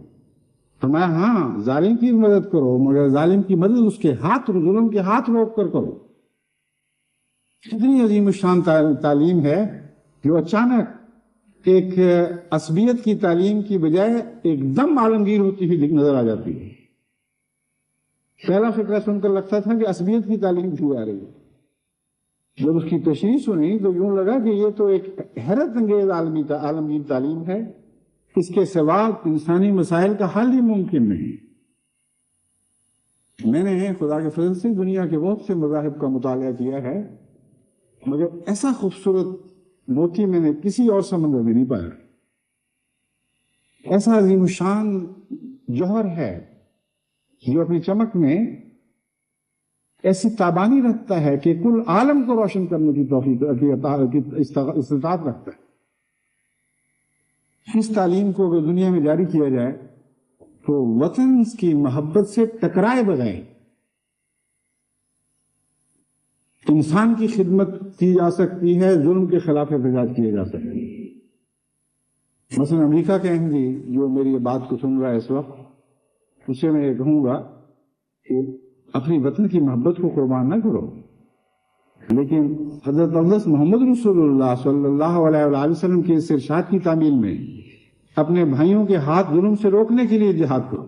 فرمایا ہاں ظالم کی مدد کرو، مگر ظالم کی مدد اس کے ہاتھ، ظلم کے ہاتھ روک کر کرو. کتنی عظیم الشان تعلیم ہے جو اچانک ایک عصبیت کی تعلیم کی بجائے ایک دم عالمگیر ہوتی ہوئی نظر آ جاتی ہے. پہلا فقرہ سن کر لگتا تھا کہ عصبیت کی تعلیم دی آ رہی ہے، جب اس کی تشریح سنی تو یوں لگا کہ یہ تو ایک حیرت انگیز عالمگیر تعلیم ہے، اس کے سوا انسانی مسائل کا حل ہی ممکن نہیں. میں نے خدا کے فضل سے دنیا کے بہت سے مذاہب کا مطالعہ کیا ہے، مگر ایسا خوبصورت موتی میں نے کسی اور سمندر میں نہیں پایا. ایسا عظیم الشان جوہر ہے جو اپنی چمک میں ایسی تابانی رکھتا ہے کہ کل عالم کو روشن کرنے کی توفیق کی استطاعت رکھتا ہے. اس تعلیم کو اگر دنیا میں جاری کیا جائے تو وطن کی محبت سے ٹکرائے بغیر انسان کی خدمت کی جا سکتی ہے، ظلم کے خلاف احتجاج کیے جا سکتے ہیں. مثلا امریکہ کے احمدی جو میری یہ بات کو سن رہا ہے اس وقت، اسے میں یہ کہوں گا کہ اپنی وطن کی محبت کو قربان نہ کرو، لیکن حضرت اقدس محمد رسول اللہ صلی اللہ علیہ وآلہ وسلم کے اس ارشاد کی تعمیل میں اپنے بھائیوں کے ہاتھ ظلم سے روکنے کے لیے جہاد کرو.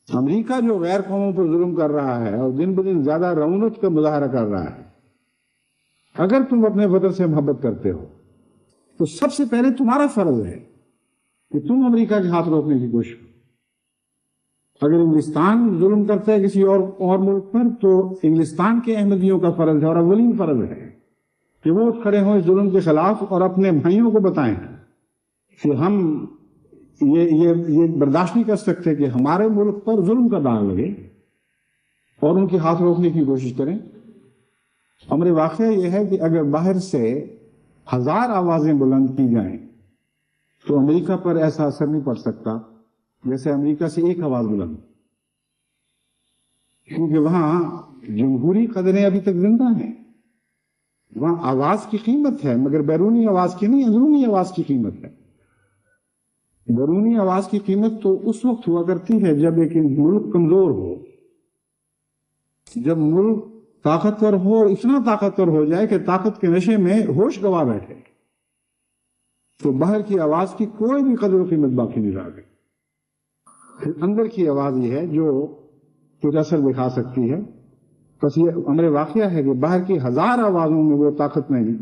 امریکہ جو غیر قوموں پر ظلم کر رہا ہے اور دن بدن زیادہ رونق کا مظاہرہ کر رہا ہے، اگر تم اپنے وطن سے محبت کرتے ہو تو سب سے پہلے تمہارا فرض ہے کہ تم امریکہ کے ہاتھ روکنے کی کوشش کرو. اگر انگلستان ظلم کرتا ہے کسی اور ملک پر تو انگلستان کے احمدیوں کا فرض ہے اور اولین فرض ہے کہ وہ کھڑے ہوں اس ظلم کے خلاف اور اپنے بھائیوں کو بتائیں کہ ہم یہ برداشت نہیں کر سکتے کہ ہمارے ملک پر ظلم کا داغ لگے، اور ان کے ہاتھ روکنے کی کوشش کریں. امر واقعہ یہ ہے کہ اگر باہر سے 1000 آوازیں بلند کی جائیں تو امریکہ پر ایسا اثر نہیں پڑ سکتا جیسے امریکہ سے ایک آواز بلند، کیونکہ وہاں جمہوری قدریں ابھی تک زندہ ہیں. وہاں آواز کی قیمت ہے، مگر بیرونی آواز کی نہیں، اندرونی آواز کی قیمت ہے. بیرونی آواز کی قیمت تو اس وقت ہوا کرتی ہے جب ایک ملک کمزور ہو، جب ملک طاقتور ہو، اتنا طاقتور ہو جائے کہ طاقت کے نشے میں ہوش گوا بیٹھے، تو باہر کی آواز کی کوئی بھی قدر و قیمت باقی نہیں رہ گئی. اندر کی آواز یہ ہے جو کچھ اثر دکھا سکتی ہے. بس یہ امر واقعہ ہے کہ باہر کی 1000 آوازوں میں وہ طاقت نہیں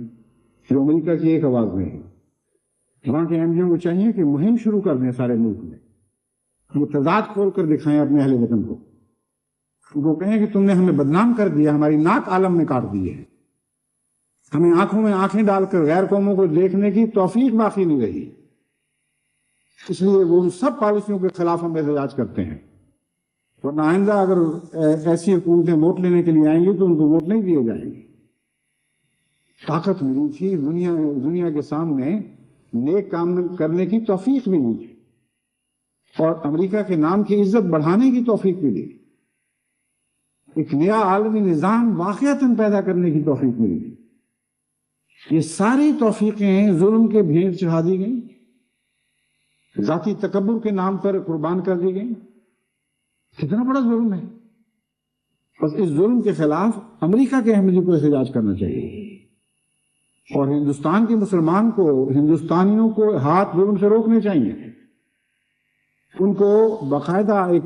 جو امریکہ کی ایک آواز میں ہے. وہاں کے احمدیوں کو چاہیے کہ مہم شروع کر دیں سارے ملک میں، وہ تضاد کھول کر دکھائیں اپنے اہل وطن کو. وہ کہیں کہ تم نے ہمیں بدنام کر دیا، ہماری ناک عالم میں کاٹ دی ہے، ہمیں آنکھوں میں آنکھیں ڈال کر غیر قوموں کو دیکھنے کی توفیق باقی نہیں رہی. اس لیے وہ ان سب پالیسیوں کے خلاف ہم احتجاج کرتے ہیں. ورنہ آئندہ اگر ایسی حکومتیں ووٹ لینے کے لیے آئیں گی تو ان کو ووٹ نہیں دیے جائیں گے. طاقت ملی تھی دنیا کے سامنے نیک کام کرنے کی توفیق ملی اور امریکہ کے نام کی عزت بڑھانے کی توفیق ملی. ایک نیا عالمی نظام واقعتاً پیدا کرنے کی توفیق ملی. یہ ساری توفیقیں ظلم کے بھیٹ چڑھا دی گئیں، ذاتی تکبر کے نام پر قربان کر دی گئیں. کتنا بڑا ظلم ہے. بس اس ظلم کے خلاف امریکہ کے احمدی کو احتجاج کرنا چاہیے، اور ہندوستان کے مسلمان کو، ہندوستانیوں کو ہاتھ ظلم سے روکنے چاہیے. ان کو باقاعدہ ایک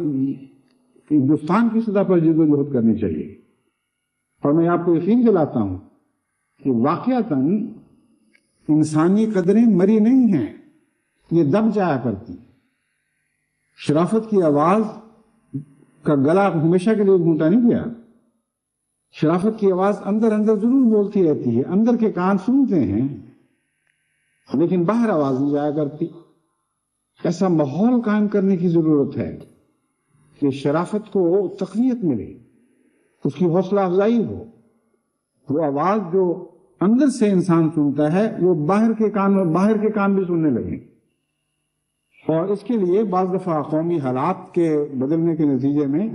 ہندوستان کی سطح پر جدوجہد کرنی چاہیے. اور میں آپ کو یقین دلاتا ہوں کہ واقعتاً انسانی قدریں مری نہیں ہیں، یہ دب جایا کرتی. شرافت کی آواز کا گلا ہمیشہ کے لیے گھونٹا نہیں گیا. شرافت کی آواز اندر اندر ضرور بولتی رہتی ہے، اندر کے کان سنتے ہیں، لیکن باہر آواز نہیں جایا کرتی. ایسا ماحول قائم کرنے کی ضرورت ہے کہ شرافت کو تقویت ملے، اس کی حوصلہ افزائی ہو. وہ آواز جو اندر سے انسان سنتا ہے وہ باہر کے کان بھی سننے لگے. اور اس کے لیے بعض دفعہ قومی حالات کے بدلنے کے نتیجے میں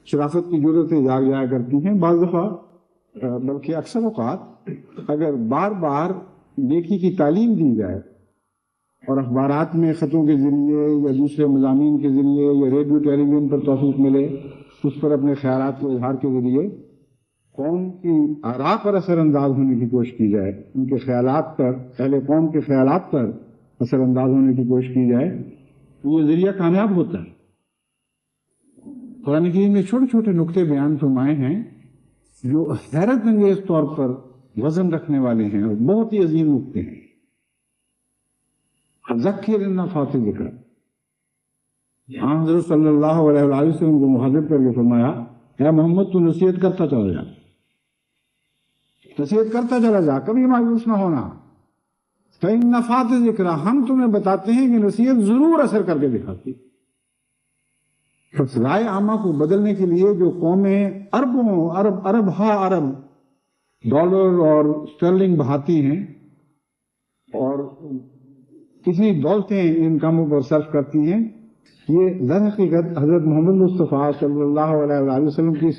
شرافت کی ضرورتیں جاگ جایا کرتی ہیں. بعض دفعہ بلکہ اکثر اوقات اگر بار بار نیکی کی تعلیم دی جائے اور اخبارات میں خطوں کے ذریعے یا دوسرے مضامین کے ذریعے یا ریڈیو ٹیلی ویژن پر توفیق ملے، اس پر اپنے خیالات کو اظہار کے ذریعے قوم کی آراء پر اثر انداز ہونے کی کوشش کی جائے، ان کے خیالات پر، اہل قوم کے خیالات پر اثر انداز ہونے کی کوشش کی جائے، تو یہ ذریعہ کامیاب ہوتا ہے. قرآن کریم میں چھوٹے چھوٹے نقطے بیان فرمائے ہیں جو حیرت انگیز طور پر وزن رکھنے والے ہیں اور بہت ہی عظیم نقطے ہیں. ذکر ان نفعت الذکر، حضرت صلی اللہ علیہ وآلہ وسلم کو مخاطب کر کے فرمایا، اے محمد تو نصیحت کرتا چلا جا، نصیحت کرتا چلا جا، کبھی مایوس نہ ہونا. فإن نفعت ذکرہ، ہم تمہیں بتاتے ہیں کہ نصیحت ضرور اثر کر کے دکھاتی. رائے عامہ کو بدلنے کے لیے جو قومیں ارب ڈالر اور اسٹرلنگ بہاتی ہیں اور کتنی دولتیں ان کاموں پر صرف کرتی ہیں، یہ در حقیقت حضرت محمد مصطفیٰ صلی اللہ علیہ وآلہ وسلم کی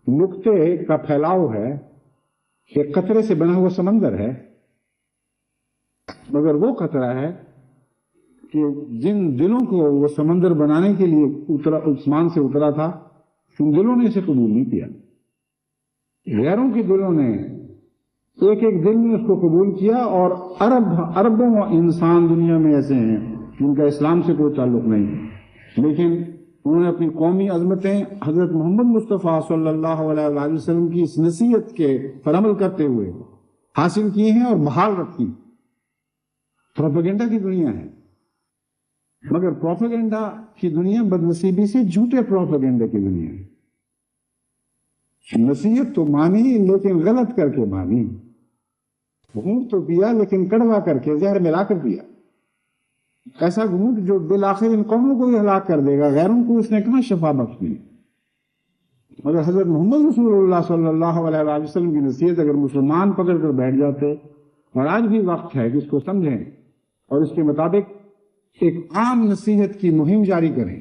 نقطے کا پھیلاؤ ہے. ایک قطرے سے بنا ہوا سمندر ہے، مگر وہ قطرہ ہے کہ جن دلوں کو وہ سمندر بنانے کے لیے آسمان سے اترا تھا، ان دلوں نے اسے قبول نہیں کیا. غیروں کے دلوں نے ایک ایک دل میں اس کو قبول کیا، اور اربوں انسان دنیا میں ایسے ہیں جن کا اسلام سے کوئی تعلق نہیں، لیکن انہوں نے اپنی قومی عظمتیں حضرت محمد مصطفیٰ صلی اللہ علیہ وآلہ وسلم کی اس نصیحت کے پر عمل کرتے ہوئے حاصل کی ہیں اور بحال رکھی. پروپیگنڈا کی دنیا ہے، مگر پروپیگنڈا کی دنیا بدنصیبی سے جھوٹے پروپیگنڈا کی دنیا ہے. نصیحت تو مانی لیکن غلط کر کے مانی، گھونٹ تو پیا لیکن کڑوا کر کے، زہر ملا کر پیا. ایسا گھونٹ جو بالآخر ان قوموں کو ہی ہلاک کر دے گا، غیروں کو اس نے کہاں شفا بخشی. مگر حضرت محمد رسول اللہ صلی اللہ علیہ وآلہ وسلم کی نصیحت اگر مسلمان پکڑ کر بیٹھ جاتے، اور آج بھی وقت ہے کہ اس کو سمجھیں اور اس کے مطابق ایک عام نصیحت کی مہم جاری کریں،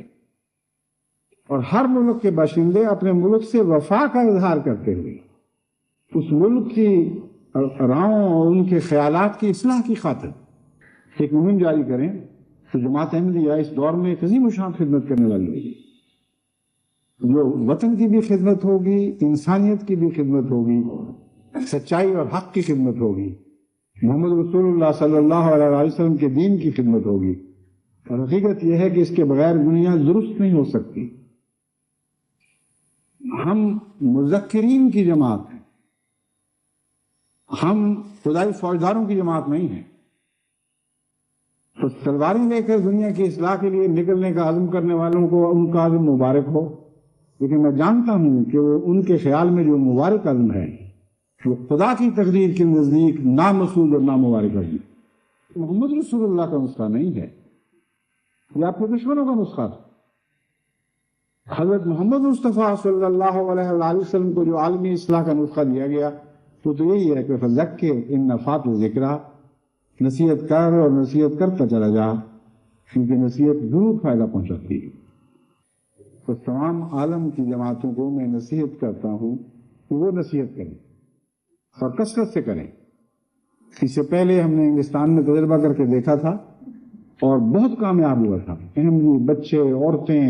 اور ہر ملک کے باشندے اپنے ملک سے وفا کا اظہار کرتے ہوئے اس ملک کی راہوں اور ان کے خیالات کی اصلاح کی خاطر ایک مہم جاری کریں، تو جماعت احمدیہ اس دور میں ایک عظیم الشان خدمت کرنے والی ہوگی، جو وطن کی بھی خدمت ہوگی، انسانیت کی بھی خدمت ہوگی، سچائی اور حق کی خدمت ہوگی، محمد رسول اللہ صلی اللہ علیہ وسلم کے دین کی خدمت ہوگی. اور حقیقت یہ ہے کہ اس کے بغیر دنیا درست نہیں ہو سکتی. ہم مذکرین کی جماعت ہیں، ہم خدائی فوجداروں کی جماعت نہیں ہیں. تو تلواریں لے کر دنیا کی اصلاح کے لیے نکلنے کا عزم کرنے والوں کو ان کا عزم مبارک ہو، لیکن میں جانتا ہوں کہ وہ ان کے خیال میں جو مبارک عزم ہے وہ خدا کی تقدیر کے نزدیک نامسعود اور نامبارک عزم. محمد رسول اللہ کا نسخہ نہیں ہے، یہ آپ کے دشمنوں کا نسخہ تھا. حضرت محمد مصطفیٰ صلی اللہ علیہ وآلہ وسلم کو جو عالمی اصلاح کا نسخہ دیا گیا تو یہی ہے کہ فذکر ان نفعت ذکرہ، نصیحت کر اور نصیحت کرتا چلا جا، کیونکہ نصیحت ضرور فائدہ پہنچاتی ہے. تو تمام عالم کی جماعتوں کو میں نصیحت کرتا ہوں کہ وہ نصیحت کریں اور کثرت سے کریں. اس سے پہلے ہم نے ہندوستان میں تجربہ کر کے دیکھا تھا اور بہت کامیاب ہوا تھا. احمدی بچے، عورتیں،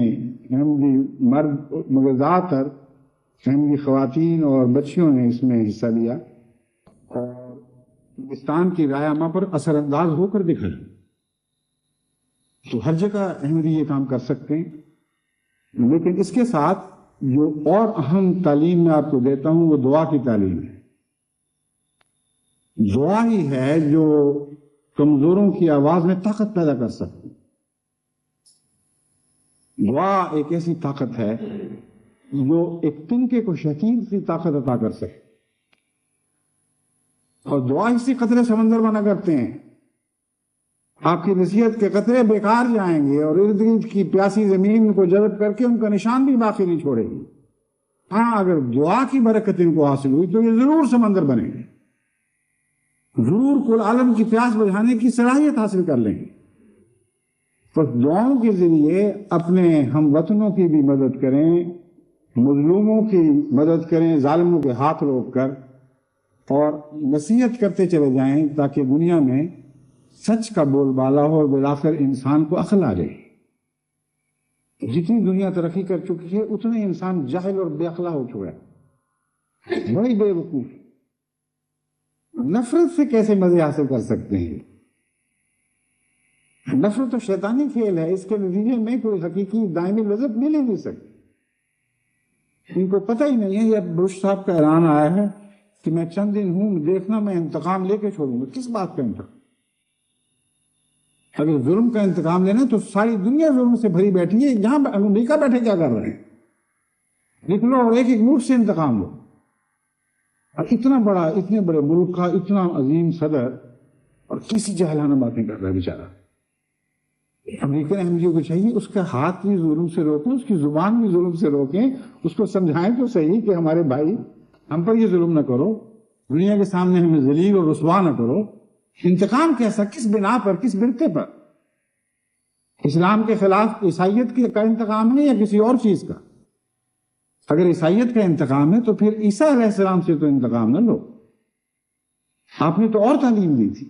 احمدی مرد، مگر زیادہ تر احمدی خواتین اور بچیوں نے اس میں حصہ لیا اور ہندوستان کی رائے عامہ پر اثر انداز ہو کر دکھائی. تو ہر جگہ احمدی یہ کام کر سکتے ہیں، لیکن اس کے ساتھ جو اور اہم تعلیم میں آپ کو دیتا ہوں وہ دعا کی تعلیم ہے. دعا ہی ہے جو کمزوروں کی آواز میں طاقت پیدا کر سکتی. دعا ایک ایسی طاقت ہے جو ایک تنکے کو شکیل سی طاقت عطا کر سکے، اور دعا اسی قطرے سمندر بنا کرتے ہیں. آپ کی نصیحت کے قطرے بیکار جائیں گے اور ارد گرد کی پیاسی زمین کو جذب کر کے ان کا نشان بھی باقی نہیں چھوڑے گی. ہاں، اگر دعا کی برکت ان کو حاصل ہوئی تو یہ ضرور سمندر بنے گے، ضرور کل عالم کی پیاس بجھانے کی صلاحیت حاصل کر لیں گے. پس دعاؤں کے ذریعے اپنے ہم وطنوں کی بھی مدد کریں، مظلوموں کی مدد کریں، ظالموں کے ہاتھ روک کر، اور نصیحت کرتے چلے جائیں تاکہ دنیا میں سچ کا بول بالا ہو اور بالآخر انسان کو عقل آ جائے. جتنی دنیا ترقی کر چکی ہے اتنے انسان جاہل اور بے عقلا ہو چکا ہے، بڑی بے وقوف. نفرت سے کیسے مزے حاصل کر سکتے ہیں؟ نفرت تو شیطانی کھیل ہے، اس کے نتیجے میں کوئی حقیقی دائمی لذت مل ہی نہیں سکتی. ان کو پتہ ہی نہیں ہے. یہ بش صاحب کا اعلان آیا ہے کہ میں چند دن ہوں، دیکھنا میں انتقام لے کے چھوڑوں گا. کس بات کا انتقام؟ اگر ظلم کا انتقام لینا تو ساری دنیا ظلم سے بھری بیٹھی ہے. یہاں امریکہ بیٹھے کیا کر رہے ہیں؟ نکلو اور ایک ایک ملک سے انتقام لو. اور اتنا بڑا، اتنے بڑے ملک کا اتنا عظیم صدر اور کسی جاہلانہ باتیں کر رہا ہے بیچارہ. امریکن احمدیوں کو چاہیے اس کا ہاتھ بھی ظلم سے روکیں، اس کی زبان بھی ظلم سے روکیں، اس کو سمجھائیں تو صحیح کہ ہمارے بھائی ہم پر یہ ظلم نہ کرو، دنیا کے سامنے ہمیں ذلیل اور رسوا نہ کرو. انتقام کیسا؟ کس بنا پر، کس برتے پر؟ اسلام کے خلاف عیسائیت کا انتقام ہے یا کسی اور چیز کا؟ اگر عیسائیت کا انتقام ہے تو پھر عیسیٰ علیہ السلام سے تو انتقام نہ لو. آپ نے تو اور تعلیم دی تھی،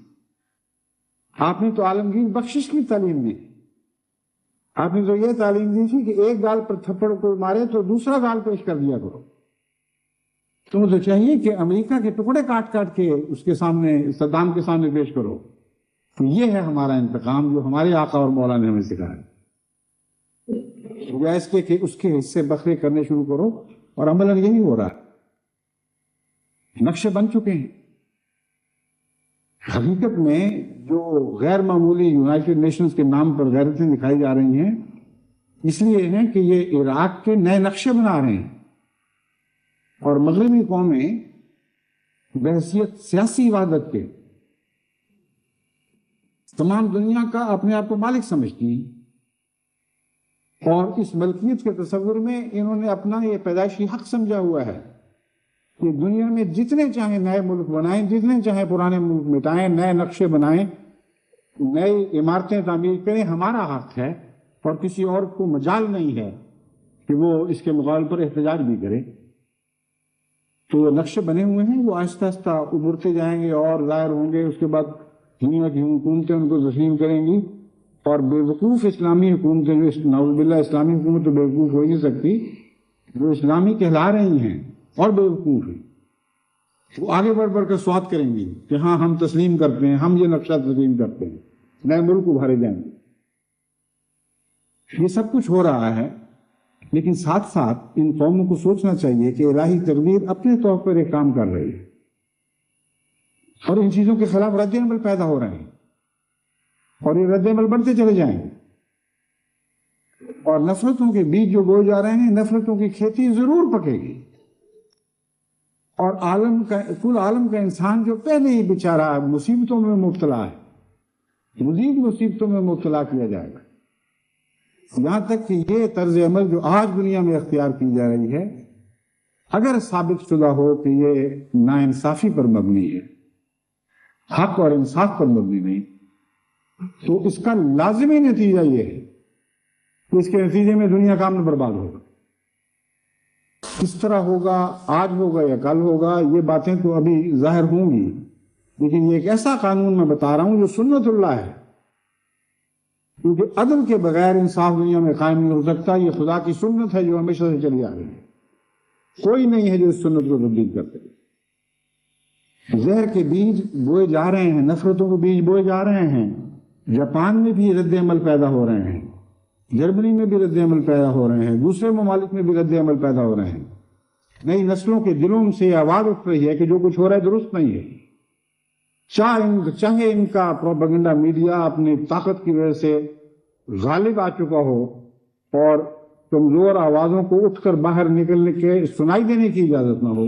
آپ نے تو عالمگیر بخشش کی تعلیم دی، آپ نے تو یہ تعلیم دی تھی کہ ایک گال پر تھپڑ کو مارے تو دوسرا گال پیش کر دیا کرو. تمہیں تو چاہیے کہ امریکہ کے ٹکڑے کاٹ کاٹ کے اس کے سامنے، صدام کے سامنے پیش کرو. تو یہ ہے ہمارا انتقام جو ہمارے آقا اور مولا نے ہمیں سکھایا. یا اس کے کہ اس کے حصے بکھرے کرنے شروع کرو، اور عملاً یہی ہو رہا ہے. نقشے بن چکے ہیں. حقیقت میں جو غیر معمولی یونائٹڈ نیشنز کے نام پر غیرتیں دکھائی جا رہی ہیں اس لیے ہیں کہ یہ عراق کے نئے نقشے بنا رہے ہیں، اور مغربی قومیں بحیثیت سیاسی وحدت کے تمام دنیا کا اپنے آپ کو مالک سمجھتی ہیں، اور اس ملکیت کے تصور میں انہوں نے اپنا یہ پیدائشی حق سمجھا ہوا ہے کہ دنیا میں جتنے چاہیں نئے ملک بنائیں، جتنے چاہیں پرانے ملک مٹائیں، نئے نقشے بنائیں، نئی عمارتیں تعمیر کریں، ہمارا حق ہے، اور کسی اور کو مجال نہیں ہے کہ وہ اس کے مقابلے پر احتجاج بھی کرے. تو نقشے بنے ہوئے ہیں، وہ آہستہ آہستہ ابھرتے جائیں گے اور ظاہر ہوں گے. اس کے بعد دنیا کی حکومتیں ان کو تسلیم کریں گی، اور بے وقوف اسلامی حکومتیں جو نعوذ باللہ اسلامی حکومت تو بے وقوف ہو ہی نہیں سکتی، جو اسلامی کہلا رہی ہیں اور بے وقوف ہیں، وہ آگے بڑھ بڑھ کر سوات کریں گی کہ ہاں ہم تسلیم کرتے ہیں، ہم یہ نقشہ تسلیم کرتے ہیں، نئے ملک ابھارے جائیں گے. یہ سب کچھ ہو رہا ہے، لیکن ساتھ ساتھ ان قوموں کو سوچنا چاہیے کہ الہی تقدیر اپنے طور پر ایک کام کر رہی ہے، اور ان چیزوں کے خلاف رد عمل پیدا ہو رہے ہیں، اور یہ رد عمل بڑھتے چلے جائیں گے. اور نفرتوں کے بیج جو بوئے جا رہے ہیں، نفرتوں کی کھیتی ضرور پکے گی، اور کل عالم کا انسان جو پہلے ہی بیچارہ مصیبتوں میں مبتلا ہے، مزید مصیبتوں میں مبتلا کیا جائے گا. یہاں تک کہ یہ طرز عمل جو آج دنیا میں اختیار کی جا رہی ہے، اگر ثابت شدہ ہو کہ یہ ناانصافی پر مبنی ہے، حق اور انصاف پر مبنی نہیں، تو اس کا لازمی نتیجہ یہ ہے کہ اس کے نتیجے میں دنیا کا امن برباد ہوگا. کس طرح ہوگا، آج ہوگا یا کل ہوگا، یہ باتیں تو ابھی ظاہر ہوں گی، لیکن یہ ایک ایسا قانون میں بتا رہا ہوں جو سنت اللہ ہے، کیونکہ عدل کے بغیر انصاف دنیا میں قائم نہیں ہو سکتا. یہ خدا کی سنت ہے جو ہمیشہ سے چلی آ رہی ہے، کوئی نہیں ہے جو اس سنت کو تبدیل کر سکے. زہر کے بیج بوئے جا رہے ہیں، نفرتوں کے بیج بوئے جا رہے ہیں. جاپان میں بھی رد عمل پیدا ہو رہے ہیں، جرمنی میں بھی رد عمل پیدا ہو رہے ہیں، دوسرے ممالک میں بھی رد عمل پیدا ہو رہے ہیں. نئی نسلوں کے دلوں سے آواز اٹھ رہی ہے کہ جو کچھ ہو رہا ہے درست نہیں ہے. چاہے ان کا پروپیگنڈا میڈیا اپنی طاقت کی وجہ سے غالب آ چکا ہو اور کمزور آوازوں کو اٹھ کر باہر نکلنے کے سنائی دینے کی اجازت نہ ہو،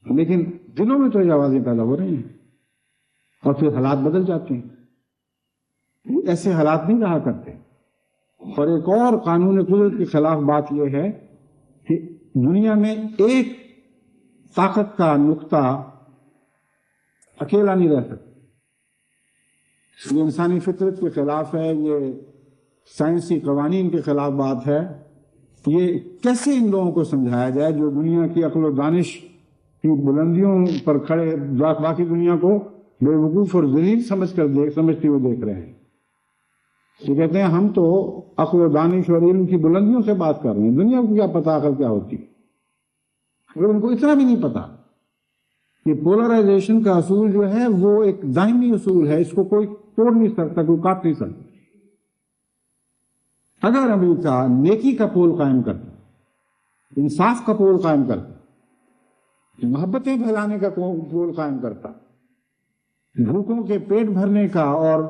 لیکن دلوں میں تو یہ آوازیں پیدا ہو رہی ہیں، اور پھر حالات بدل جاتے ہیں. ایسے حالات نہیں رہا کرتے. اور ایک اور قانون قدرت کے خلاف بات یہ ہے کہ دنیا میں ایک طاقت کا نقطہ اکیلا نہیں رہ سکتا. یہ انسانی فطرت کے خلاف ہے، یہ سائنسی قوانین کے خلاف بات ہے. یہ کیسے ان لوگوں کو سمجھایا جائے جو دنیا کی عقل و دانش کی بلندیوں پر کھڑے باقی دنیا کو بے وقوف اور ذلیل سمجھتے ہوئے دیکھ رہے ہیں. یہ کہتے ہیں ہم تو عقل و دانش اور علم کی بلندیوں سے بات کر رہے ہیں، دنیا کو کیا پتا عقل کیا ہوتی ہے. اگر ان کو اتنا بھی نہیں پتا کہ پولرائزیشن کا اصول جو ہے وہ ایک دائمی اصول ہے، اس کو کوئی توڑ نہیں سکتا، کوئی کاٹ نہیں سکتا. اگر امریکہ نیکی کا پول قائم کرتا، انصاف کا پول قائم کرتا، محبتیں پھیلانے کا پول قائم کرتا، بھوکوں کے پیٹ بھرنے کا اور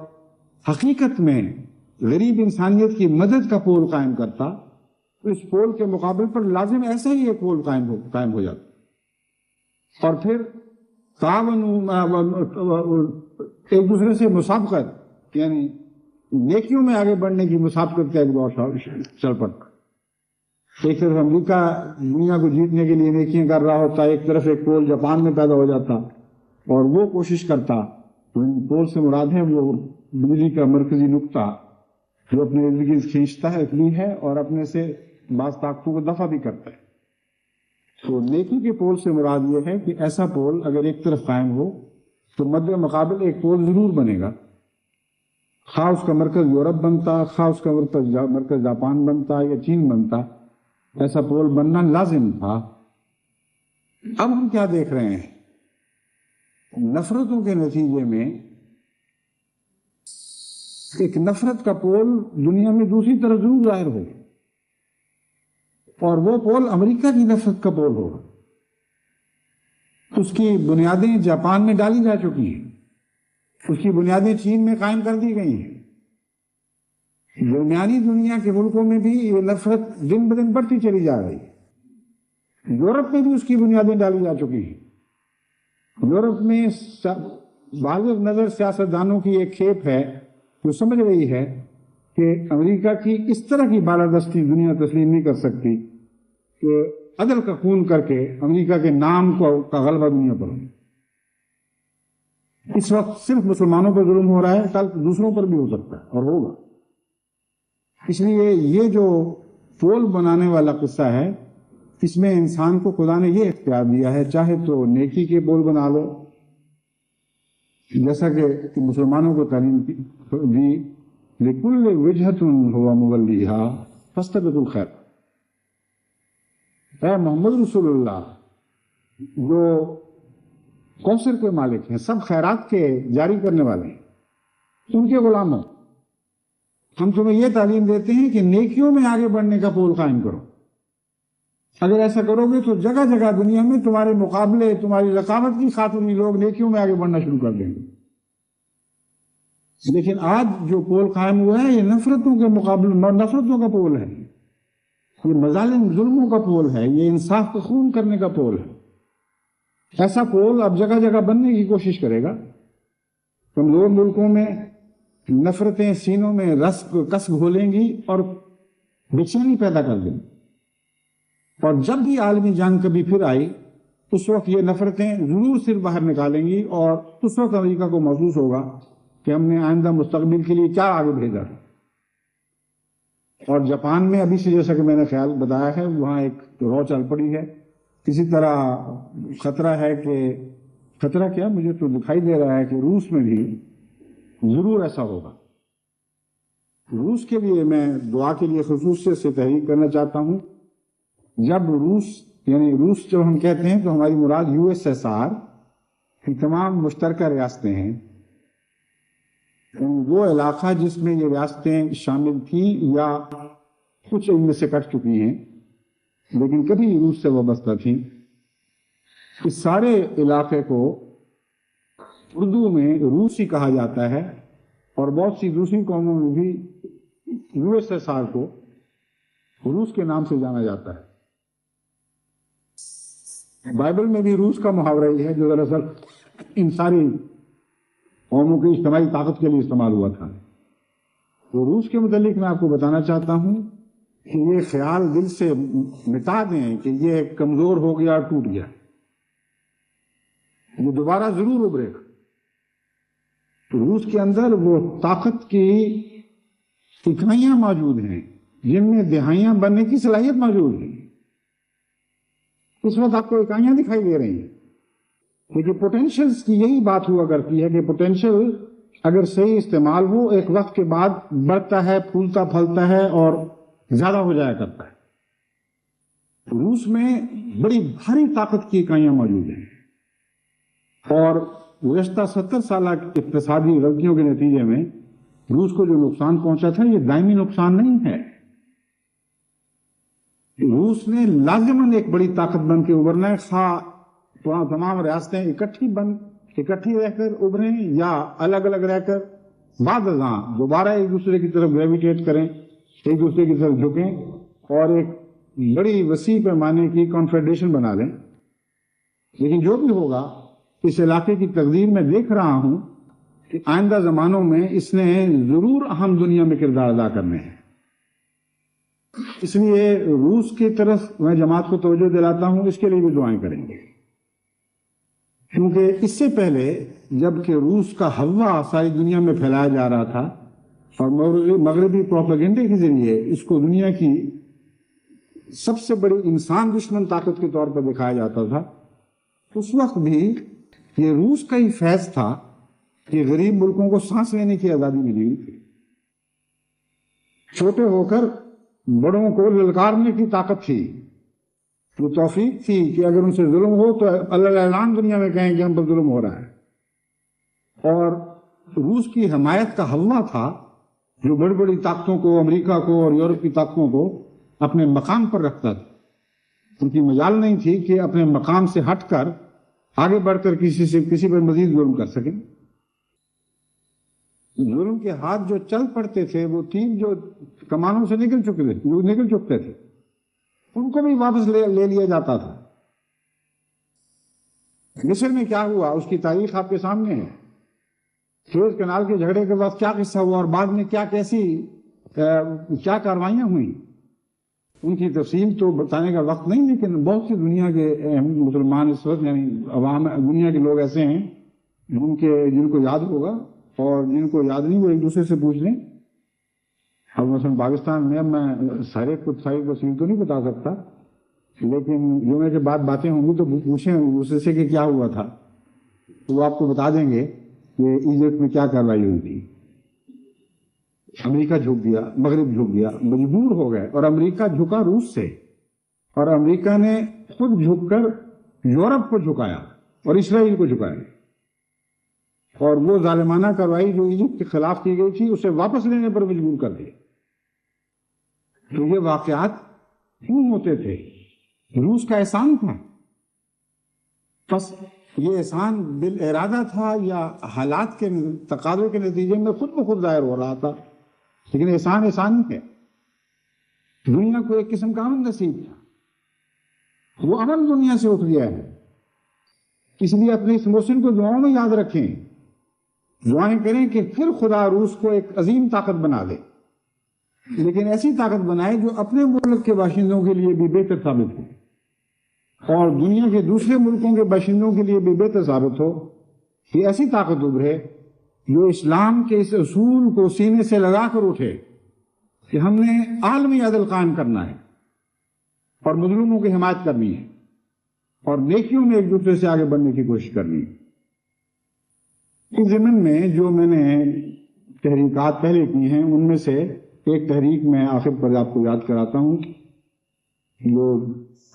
حقیقت میں غریب انسانیت کی مدد کا پول قائم کرتا، تو اس پول کے مقابل پر لازم ایسا ہی ایک پول قائم ہو جاتا. اور پھر تعاون ایک دوسرے سے مسابقت یعنی نیکیوں میں آگے بڑھنے کی مسابقت کا ایک دور چل پڑتا. ایک طرف امریکہ دنیا کو جیتنے کے لیے نیکیاں کر رہا ہوتا، ایک طرف ایک پول جاپان میں پیدا ہو جاتا اور وہ کوشش کرتا. پول سے مراد ہے وہ بجلی کا مرکزی نقطہ جو اپنے ارد گرد کھینچتا ہے اور اپنے سے بعض طاقتوں کو دفع بھی کرتا ہے. تو نیکی کے پول سے مراد یہ ہے کہ ایسا پول اگر ایک طرف قائم ہو تو مد مقابل ایک پول ضرور بنے گا، خواہ اس کا مرکز یورپ بنتا، خواہ اس کا مرکز جاپان بنتا یا چین بنتا، ایسا پول بننا لازم تھا. اب ہم کیا دیکھ رہے ہیں؟ نفرتوں کے نتیجے میں ایک نفرت کا پول دنیا میں دوسری طرف ضرور ظاہر ہو، اور وہ پول امریکہ کی نفرت کا پول ہوگا. اس کی بنیادیں جاپان میں ڈالی جا چکی ہیں، اس کی بنیادیں چین میں قائم کر دی گئی ہیں. درمیانی دنیا کے ملکوں میں بھی یہ نفرت دن بدن بڑھتی چلی جا رہی ہے. یورپ میں بھی اس کی بنیادیں ڈالی جا چکی ہیں. یورپ میں واضح نظر سیاستدانوں کی ایک کھیپ ہے جو سمجھ رہی ہے کہ امریکہ کی اس طرح کی بالادستی دنیا تسلیم نہیں کر سکتی کہ عدل کا خون کر کے امریکہ کے نام کا غلبہ دنیا پر ہو. اس وقت صرف مسلمانوں پر ظلم ہو رہا ہے، کل دوسروں پر بھی ہو سکتا ہے اور ہوگا. اس لیے یہ جو پول بنانے والا قصہ ہے، اس میں انسان کو خدا نے یہ اختیار دیا ہے، چاہے تو نیکی کے پول بنا لو، جیسا کہ مسلمانوں کو تعلیم دی لِكُلِّ وِجْهَةٌ هُوَ مُوَلِّيهَا فَاسْتَبِقُوا الْخَيْرَاتِ. اے محمد رسول اللہ جو کوثر کے مالک ہیں، سب خیرات کے جاری کرنے والے ہیں، ان کے غلاموں، ہم تمہیں یہ تعلیم دیتے ہیں کہ نیکیوں میں آگے بڑھنے کا پول قائم کرو. اگر ایسا کرو گے تو جگہ جگہ دنیا میں تمہارے مقابلے، تمہاری رقابت کی خاطر ہی لوگ نیکیوں میں آگے بڑھنا شروع کر دیں گے. لیکن آج جو پول قائم ہوا ہے یہ نفرتوں کے مقابلے، نفرتوں کا پول ہے، یہ مظالم ظلموں کا پول ہے، یہ انصاف کا خون کرنے کا پول ہے. ایسا پول اب جگہ جگہ بننے کی کوشش کرے گا. کمزور ملکوں میں نفرتیں سینوں میں کس گھولیں گی اور بے چینی پیدا کر دیں گی. اور جب بھی عالمی جنگ کبھی پھر آئی اس وقت یہ نفرتیں ضرور صرف باہر نکالیں گی، اور اس وقت امریکہ کو محسوس ہوگا کہ ہم نے آئندہ مستقبل کے لیے کیا آگے بھیجا. اور جاپان میں ابھی سے جیسا کہ میں نے خیال بتایا ہے وہاں ایک رو چل پڑی ہے. اسی طرح خطرہ ہے کہ خطرہ کیا مجھے تو دکھائی دے رہا ہے کہ روس میں بھی ضرور ایسا ہوگا. روس کے لیے میں دعا کے لیے خصوصی سے تحریک کرنا چاہتا ہوں. جب روس جب ہم کہتے ہیں تو ہماری مراد USSR کی تمام مشترکہ ریاستیں ہیں. وہ علاقہ جس میں یہ ریاستیں شامل تھیں یا کچھ ان میں سے کٹ چکی ہیں لیکن کبھی روس سے وابستہ تھیں، اس سارے علاقے کو اردو میں روس ہی کہا جاتا ہے، اور بہت سی دوسری قوموں میں بھی USSR کو روس کے نام سے جانا جاتا ہے. بائبل میں بھی روس کا محاورہ یہ ہے جو دراصل ان ساری قوموں کی اجتماعی طاقت کے لیے استعمال ہوا تھا. تو روس کے متعلق میں آپ کو بتانا چاہتا ہوں کہ یہ خیال دل سے مٹا دیں کہ یہ کمزور ہو گیا اور ٹوٹ گیا. یہ دوبارہ ضرور ابھرے گا. روس کے اندر وہ طاقت کی اکائیاں موجود ہیں جن میں دہائیاں بننے کی صلاحیت موجود ہے. اس وقت آپ کو اکائیاں دکھائی دے رہی ہیں. لیکن پوٹینشلز کی یہی بات ہوا کرتی ہے کہ پوٹینشل اگر صحیح استعمال ہو ایک وقت کے بعد بڑھتا ہے، پھولتا پھلتا ہے اور زیادہ ہو جایا کرتا ہے. روس میں بڑی بھاری طاقت کی اکائیاں موجود ہیں، اور گزشتہ 70 سالہ اقتصادی غلطیوں کے نتیجے میں روس کو جو نقصان پہنچا تھا یہ دائمی نقصان نہیں ہے. روس نے لازماً ایک بڑی طاقت بن کے ابھرنا ہے، خواہ تمام ریاستیں اکٹھی رہ کر ابھریں یا الگ الگ رہ کر بعد ازاں دوبارہ ایک دوسرے کی طرف گریویٹیٹ کریں، ایک دوسرے کی طرف جھکیں اور ایک بڑی وسیع پیمانے کی کانفیڈریشن بنا لیں. لیکن جو بھی ہوگا اس علاقے کی تقدیر میں دیکھ رہا ہوں کہ آئندہ زمانوں میں اس نے ضرور اہم دنیا میں کردار ادا کرنے ہیں. اس لیے روس کی طرف میں جماعت کو توجہ دلاتا ہوں، اس کے لیے بھی دعائیں کریں گے، کیونکہ اس سے پہلے جب کہ روس کا ہوا ساری دنیا میں پھیلایا جا رہا تھا اور مغربی پروپیگنڈے کے ذریعے اس کو دنیا کی سب سے بڑی انسان دشمن طاقت کے طور پر دکھایا جاتا تھا، اس وقت بھی یہ روس کا ہی فیض تھا کہ غریب ملکوں کو سانس لینے کی آزادی ملی ہوئی تھی. چھوٹے ہو کر بڑوں کو للکارنے کی طاقت تھی، وہ توفیق تھی کہ اگر ان سے ظلم ہو تو اللہ اعلان دنیا میں کہیں کہ ہم پر ظلم ہو رہا ہے. اور روس کی حمایت کا ہوا تھا جو بڑی بڑی طاقتوں کو، امریکہ کو اور یورپ کی طاقتوں کو اپنے مقام پر رکھتا تھا. ان کی مجال نہیں تھی کہ اپنے مقام سے ہٹ کر آگے بڑھ کر کسی پر مزید ظلم کر سکیں. ظلم کے ہاتھ جو چل پڑتے تھے وہ تین جو کمانوں سے نکل چکتے تھے ان کو بھی واپس لے لیا جاتا تھا. مصر میں کیا ہوا اس کی تاریخ آپ کے سامنے ہے. سویز کینال کے جھگڑے کے بعد کیا قصہ ہوا اور بعد میں کیا کاروائیاں ہوئیں، ان کی تفصیل تو بتانے کا وقت نہیں، لیکن بہت سی دنیا کے مسلمان اس وقت یعنی عوام دنیا کے لوگ ایسے ہیں جن کو یاد ہوگا، اور جن کو یاد نہیں وہ ایک دوسرے سے پوچھ لیں. اب مثلا پاکستان میں ساری تفصیل تو نہیں بتا سکتا، لیکن جمعے کے بعد باتیں ہوں گی تو پوچھیں دوسرے سے کہ کیا ہوا تھا، تو وہ آپ کو بتا دیں گے کہ ایجپٹ میں کیا کارروائی ہوئی تھی. امریکہ جھک گیا، مغرب جھک گیا، مجبور ہو گئے، اور امریکہ جھکا روس سے، اور امریکہ نے خود جھک کر یورپ کو جھکایا اور اسرائیل کو جھکایا، اور وہ ظالمانہ کارروائی جو ایجپٹ کے خلاف کی گئی تھی اسے واپس لینے پر مجبور کر دیا. تو یہ واقعات کیوں ہوتے تھے؟ روس کا احسان تھا. بس یہ احسان بالارادہ تھا یا حالات کے تقاضے کے نتیجے میں خود بخود ظاہر ہو رہا تھا، لیکن احسان ہی ہے. دنیا کو ایک قسم کا امن نصیب تھا، وہ امن دنیا سے اٹھ گیا ہے. اس لیے اپنے اس محسن کو دعاؤں میں یاد رکھیں، دعائیں کریں کہ پھر خدا روس کو ایک عظیم طاقت بنا دے، لیکن ایسی طاقت بنائے جو اپنے ملک کے باشندوں کے لیے بھی بہتر ثابت ہو اور دنیا کے دوسرے ملکوں کے باشندوں کے لیے بھی بہتر ثابت ہو. یہ ایسی طاقت ابھرے جو اسلام کے اس اصول کو سینے سے لگا کر اٹھے کہ ہم نے عالمی عدل قائم کرنا ہے اور مظلوموں کی حمایت کرنی ہے اور نیکیوں میں ایک دوسرے سے آگے بڑھنے کی کوشش کرنی ہے. اس ضمن میں جو میں نے تحریکات پہلے کی ہیں ان میں سے ایک تحریک میں آخر پر آپ کو یاد کراتا ہوں، جو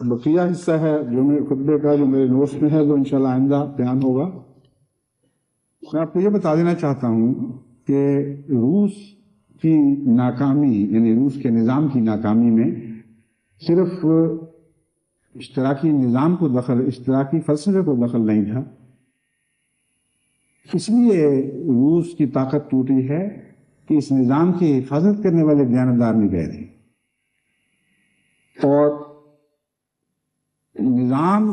بقیہ حصہ ہے جو میرے خطبے کا جو میرے نوٹس میں ہے، جو انشاءاللہ آئندہ بیان ہوگا. میں آپ کو یہ بتا دینا چاہتا ہوں کہ روس کی ناکامی یعنی روس کے نظام کی ناکامی میں صرف اشتراکی نظام کو اشتراکی فلسفے کو دخل نہیں تھا. اس لیے روس کی طاقت ٹوٹی ہے کہ اس نظام کی حفاظت کرنے والے دیانتدار نہیں رہ رہے، اور نظام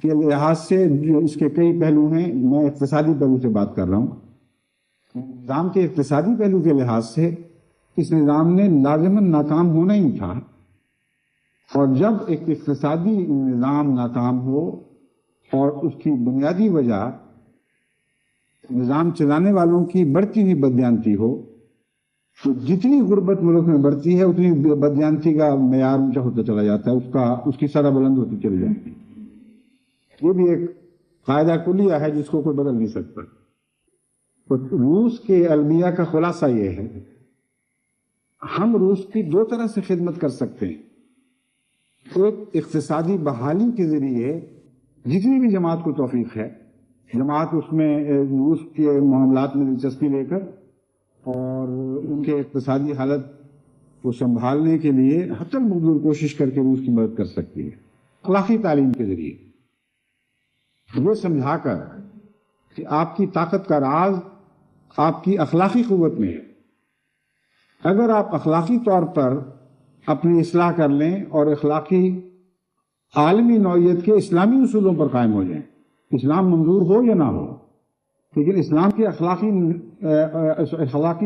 کے لحاظ سے جو اس کے کئی پہلو ہیں، میں اقتصادی پہلو سے بات کر رہا ہوں. نظام کے اقتصادی پہلو کے لحاظ سے اس نظام نے لازماً ناکام ہونا ہی تھا، اور جب ایک اقتصادی نظام ناکام ہو اور اس کی بنیادی وجہ نظام چلانے والوں کی بڑھتی ہوئی بددیانتی ہو تو جتنی غربت ملک میں بڑھتی ہے اتنی بددیانتی کا معیار اونچا ہوتا چلا جاتا ہے، اس کی سطح بلند ہوتی چلی جاتی ہے. یہ بھی ایک قاعدہ کلیہ ہے جس کو کوئی بدل نہیں سکتا. روس کے المیہ کا خلاصہ یہ ہے، ہم روس کی دو طرح سے خدمت کر سکتے ہیں. ایک اقتصادی بحالی کے ذریعے جتنی بھی جماعت کو توفیق ہے، جماعت اس میں روس کے معاملات میں دلچسپی لے کر اور ان کے اقتصادی حالت کو سنبھالنے کے لیے حتی المقدور کوشش کر کے روس کی مدد کر سکتی ہے. اخلاقی تعلیم کے ذریعے یہ سمجھا کر کہ آپ کی طاقت کا راز آپ کی اخلاقی قوت میں ہے. اگر آپ اخلاقی طور پر اپنی اصلاح کر لیں اور اخلاقی عالمی نوعیت کے اسلامی اصولوں پر قائم ہو جائیں، اسلام منظور ہو یا نہ ہو، لیکن اسلام کے اخلاقی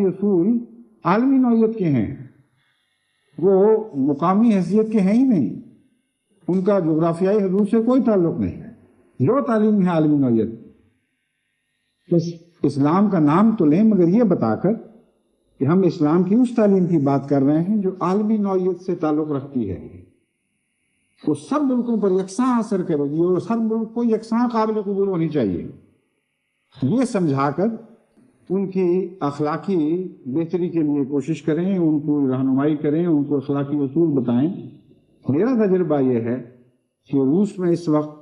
اصول عالمی نوعیت کے ہیں، وہ مقامی حیثیت کے ہیں ہی نہیں، ان کا جغرافیائی حدود سے کوئی تعلق نہیں ہے، جو تعلیم ہے عالمی نوعیت۔ بس اسلام کا نام تو لیں مگر یہ بتا کر کہ ہم اسلام کی اس تعلیم کی بات کر رہے ہیں جو عالمی نوعیت سے تعلق رکھتی ہے، وہ سب ملکوں پر یکساں اثر کرے گی اور ہر ملک کو یکساں قابل قبول ہونی چاہیے۔ یہ سمجھا کر ان کی اخلاقی بہتری کے لیے کوشش کریں، ان کو رہنمائی کریں، ان کو اخلاقی اصول بتائیں۔ میرا تجربہ یہ ہے کہ روس میں اس وقت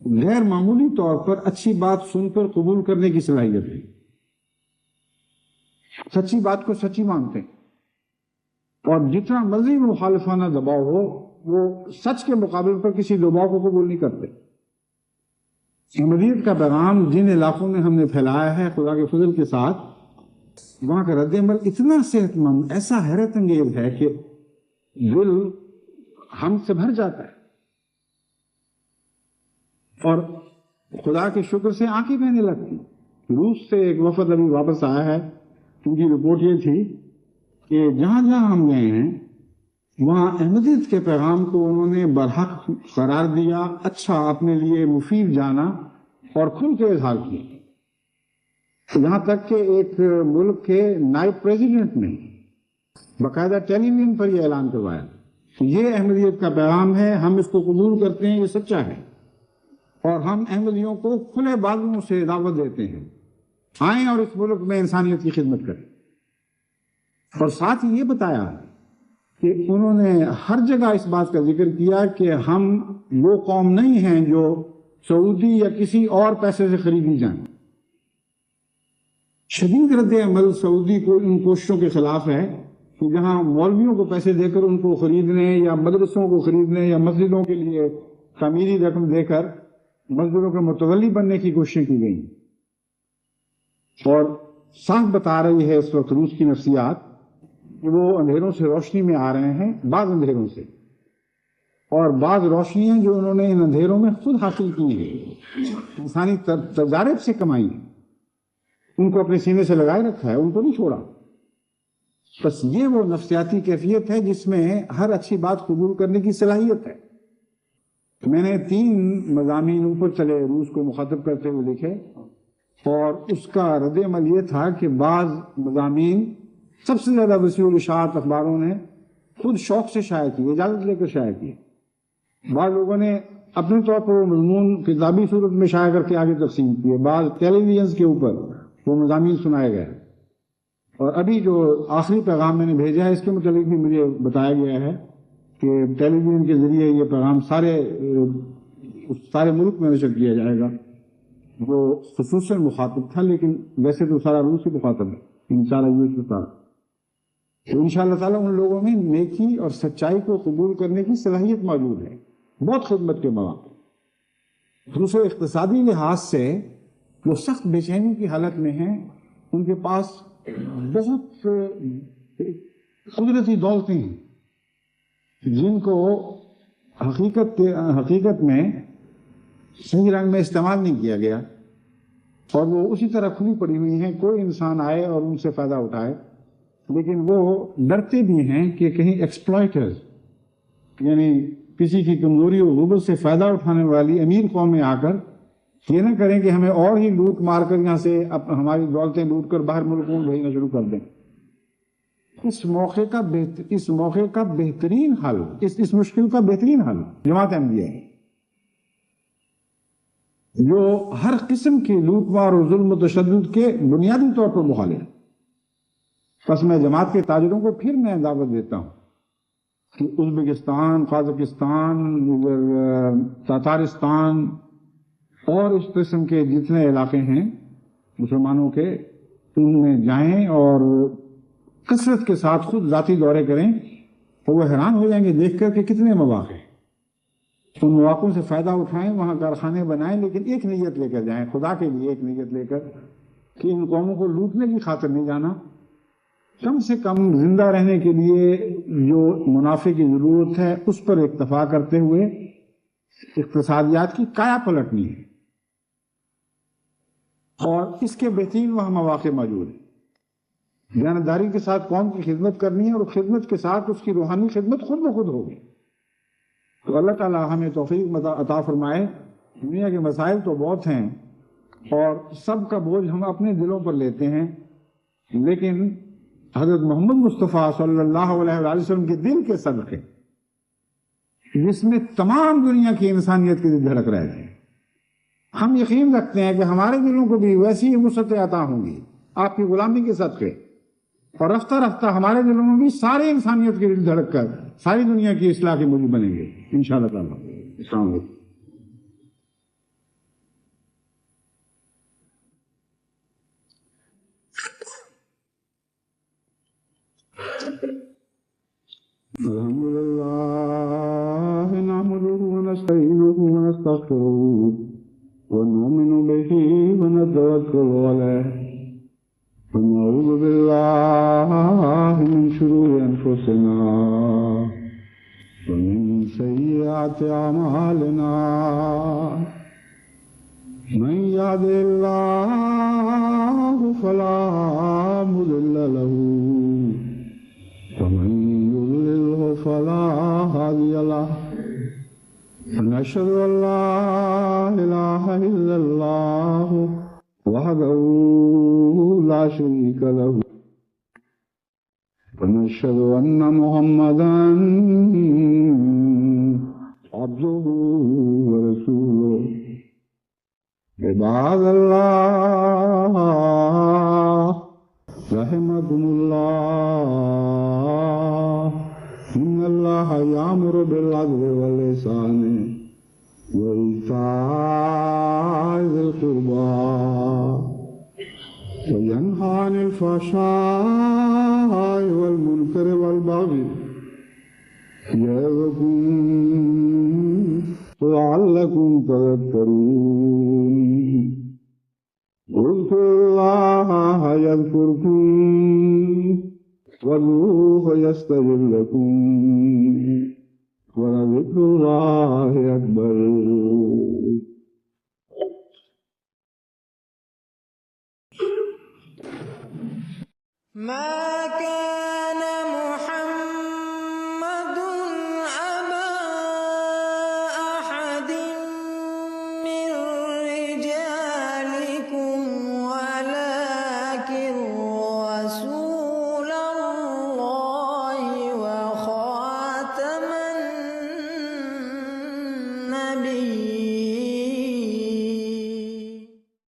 غیر معمولی طور پر اچھی بات سن کر قبول کرنے کی صلاحیت ہے، سچی بات کو سچی مانتے ہیں، اور جتنا مرضی مخالفانہ دباؤ ہو وہ سچ کے مقابل پر کسی دباؤ کو قبول نہیں کرتے۔ احمدیت کا پیغام جن علاقوں میں ہم نے پھیلایا ہے خدا کے فضل کے ساتھ، وہاں کا رد عمل اتنا صحت مند، ایسا حیرت انگیز ہے کہ دل ہم سے بھر جاتا ہے، اور خدا کے شکر سے آنکھیں بہنے لگتی۔ روس سے ایک وفد ابھی واپس آیا ہے، ان کی رپورٹ یہ تھی کہ جہاں جہاں ہم گئے ہیں وہاں احمدیت کے پیغام کو انہوں نے برحق قرار دیا، اچھا اپنے لیے مفید جانا اور کھل کے اظہار کیا۔ یہاں تک کہ ایک ملک کے نائب پریزیڈنٹ نے باقاعدہ ٹیلی ویژن پر یہ اعلان کروایا، یہ احمدیت کا پیغام ہے، ہم اس کو قبول کرتے ہیں، یہ سچا ہے، اور ہم احمدیوں کو کھلے بازوؤں سے دعوت دیتے ہیں آئیں اور اس ملک میں انسانیت کی خدمت کریں۔ اور ساتھ ہی یہ بتایا کہ انہوں نے ہر جگہ اس بات کا ذکر کیا کہ ہم وہ قوم نہیں ہیں جو سعودی یا کسی اور پیسے سے خریدی جائیں۔ شدید رد عمل سعودی کو ان کوششوں کے خلاف ہے کہ جہاں مولویوں کو پیسے دے کر ان کو خریدنے یا مدرسوں کو خریدنے یا مسجدوں کے لیے تعمیری رقم دے کر مسجدوں کے متولی بننے کی کوششیں کی گئیں، اور صاف بتا رہی ہے اس وقت روس کی نفسیات کہ وہ اندھیروں سے روشنی میں آ رہے ہیں، بعض اندھیروں سے، اور بعض روشنیاں جو انہوں نے ان اندھیروں میں خود حاصل کی ہیں، انسانی تجارب سے کمائی ہیں، ان کو اپنے سینے سے لگائے رکھا ہے، ان کو نہیں چھوڑا۔ بس یہ وہ نفسیاتی کیفیت ہے جس میں ہر اچھی بات قبول کرنے کی صلاحیت ہے۔ میں نے 3 مضامین اوپر چلے روس کو مخاطب کرتے ہوئے لکھے، اور اس کا رد عمل یہ تھا کہ بعض مضامین سب سے زیادہ وسیع الاشاعت اخباروں نے خود شوق سے شائع کیے، اجازت لے کر شائع کیے، بعض لوگوں نے اپنے طور پر وہ مضمون کتابی صورت میں شائع کر کے آگے تقسیم کیے، بعض ٹیلی ویژن کے اوپر وہ مضامین سنائے گئے، اور ابھی جو آخری پیغام میں نے بھیجا ہے اس کے متعلق بھی مجھے بتایا گیا ہے کہ ٹیلی ویژن کے ذریعے یہ پیغام سارے ملک میں نشر کیا جائے گا۔ وہ خصوصاً مخاطب تھا، لیکن ویسے تو سارا روس ہی مخاطب ہے، سارا یوز ہوتا ہے۔ تو انشاءاللہ تعالیٰ ان لوگوں میں نیکی اور سچائی کو قبول کرنے کی صلاحیت موجود ہے، بہت خدمت کے مواقع۔ دوسرے اقتصادی لحاظ سے وہ سخت بے چینی کی حالت میں ہیں، ان کے پاس بہت قدرتی دولتیں ہیں جن کو حقیقت میں صحیح رنگ میں استعمال نہیں کیا گیا، اور وہ اسی طرح کھلی پڑی ہوئی ہیں، کوئی انسان آئے اور ان سے فائدہ اٹھائے، لیکن وہ ڈرتے بھی ہیں کہ کہیں ایکسپلائٹرز، یعنی کسی کی کمزوری اور غربت سے فائدہ اٹھانے والی امیر قومیں آ کر یہ نہ کریں کہ ہمیں اور ہی لوٹ مار کر یہاں سے ہماری دولتیں لوٹ کر باہر ملکوں میں بھیجنا شروع کر دیں۔ اس موقع کا بہترین حل، اس مشکل کا بہترین حل جماعت احمدیہ ہے، جو ہر قسم کی لوٹ مار اور ظلم و تشدد کے بنیادی طور پر مخالف ہے۔ بس میں جماعت کے تاجروں کو پھر میں دعوت دیتا ہوں کہ ازبکستان، قازقستان، تاتارستان اور اس قسم کے جتنے علاقے ہیں مسلمانوں کے، ان میں جائیں اور کثرت کے ساتھ خود ذاتی دورے کریں، اور وہ حیران ہو جائیں گے دیکھ کر کہ کتنے مواقع ہیں۔ ان مواقعوں سے فائدہ اٹھائیں، وہاں کارخانے بنائیں، لیکن ایک نیت لے کر جائیں، خدا کے لیے ایک نیت لے کر کہ ان قوموں کو لوٹنے کی خاطر نہیں جانا، کم سے کم زندہ رہنے کے لیے جو منافع کی ضرورت ہے اس پر اکتفا کرتے ہوئے اقتصادیات کی کایا پلٹنی ہے۔ اور اس کے بہترین وہاں مواقع موجود ہیں۔ دیانتداری کے ساتھ قوم کی خدمت کرنی ہے، اور خدمت کے ساتھ اس کی روحانی خدمت خود بخود ہوگی۔ تو اللہ تعالیٰ ہمیں توفیق عطا فرمائے۔ دنیا کے مسائل تو بہت ہیں اور سب کا بوجھ ہم اپنے دلوں پر لیتے ہیں، لیکن حضرت محمد مصطفیٰ صلی اللہ علیہ وآلہ وسلم کے دل کے صدقے، جس میں تمام دنیا کی انسانیت کی دھڑک رہتی ہے، ہم یقین رکھتے ہیں کہ ہمارے دلوں کو بھی ویسی ہی وسعتیں عطا ہوں گی آپ کی غلامی کے صدقے، اور رفتہ رفتہ ہمارے دلوں میں بھی ساری انسانیت کی دل دھڑک کر ساری دنیا کی اصلاح کے موجب بنیں گے انشاءاللہ تعالیٰ۔ السلام علیکم۔ الحمد لله نحمده ونستعينه ونستغفره ونؤمن به ونتوكل عليه ونعوذ بالله من شرور أنفسنا ومن سيئات أعمالنا من يهده الله فلا مضل له ومن يضلله فلا هادي له ونشهد أن لا إله إلا الله وحده لا شريك له ونشهد أن محمدا عبده ورسوله عباد الله رحمكم الله إن الله يأمر بالعدل والإحسان وإيتاء ذي القربى وينهى عن الفحشاء والمنكر والبغي يعظكم لعلكم تذكرون اذكروا الله يذكركم وادعوه يستجب لكم ولذكر الله أكبر۔ ما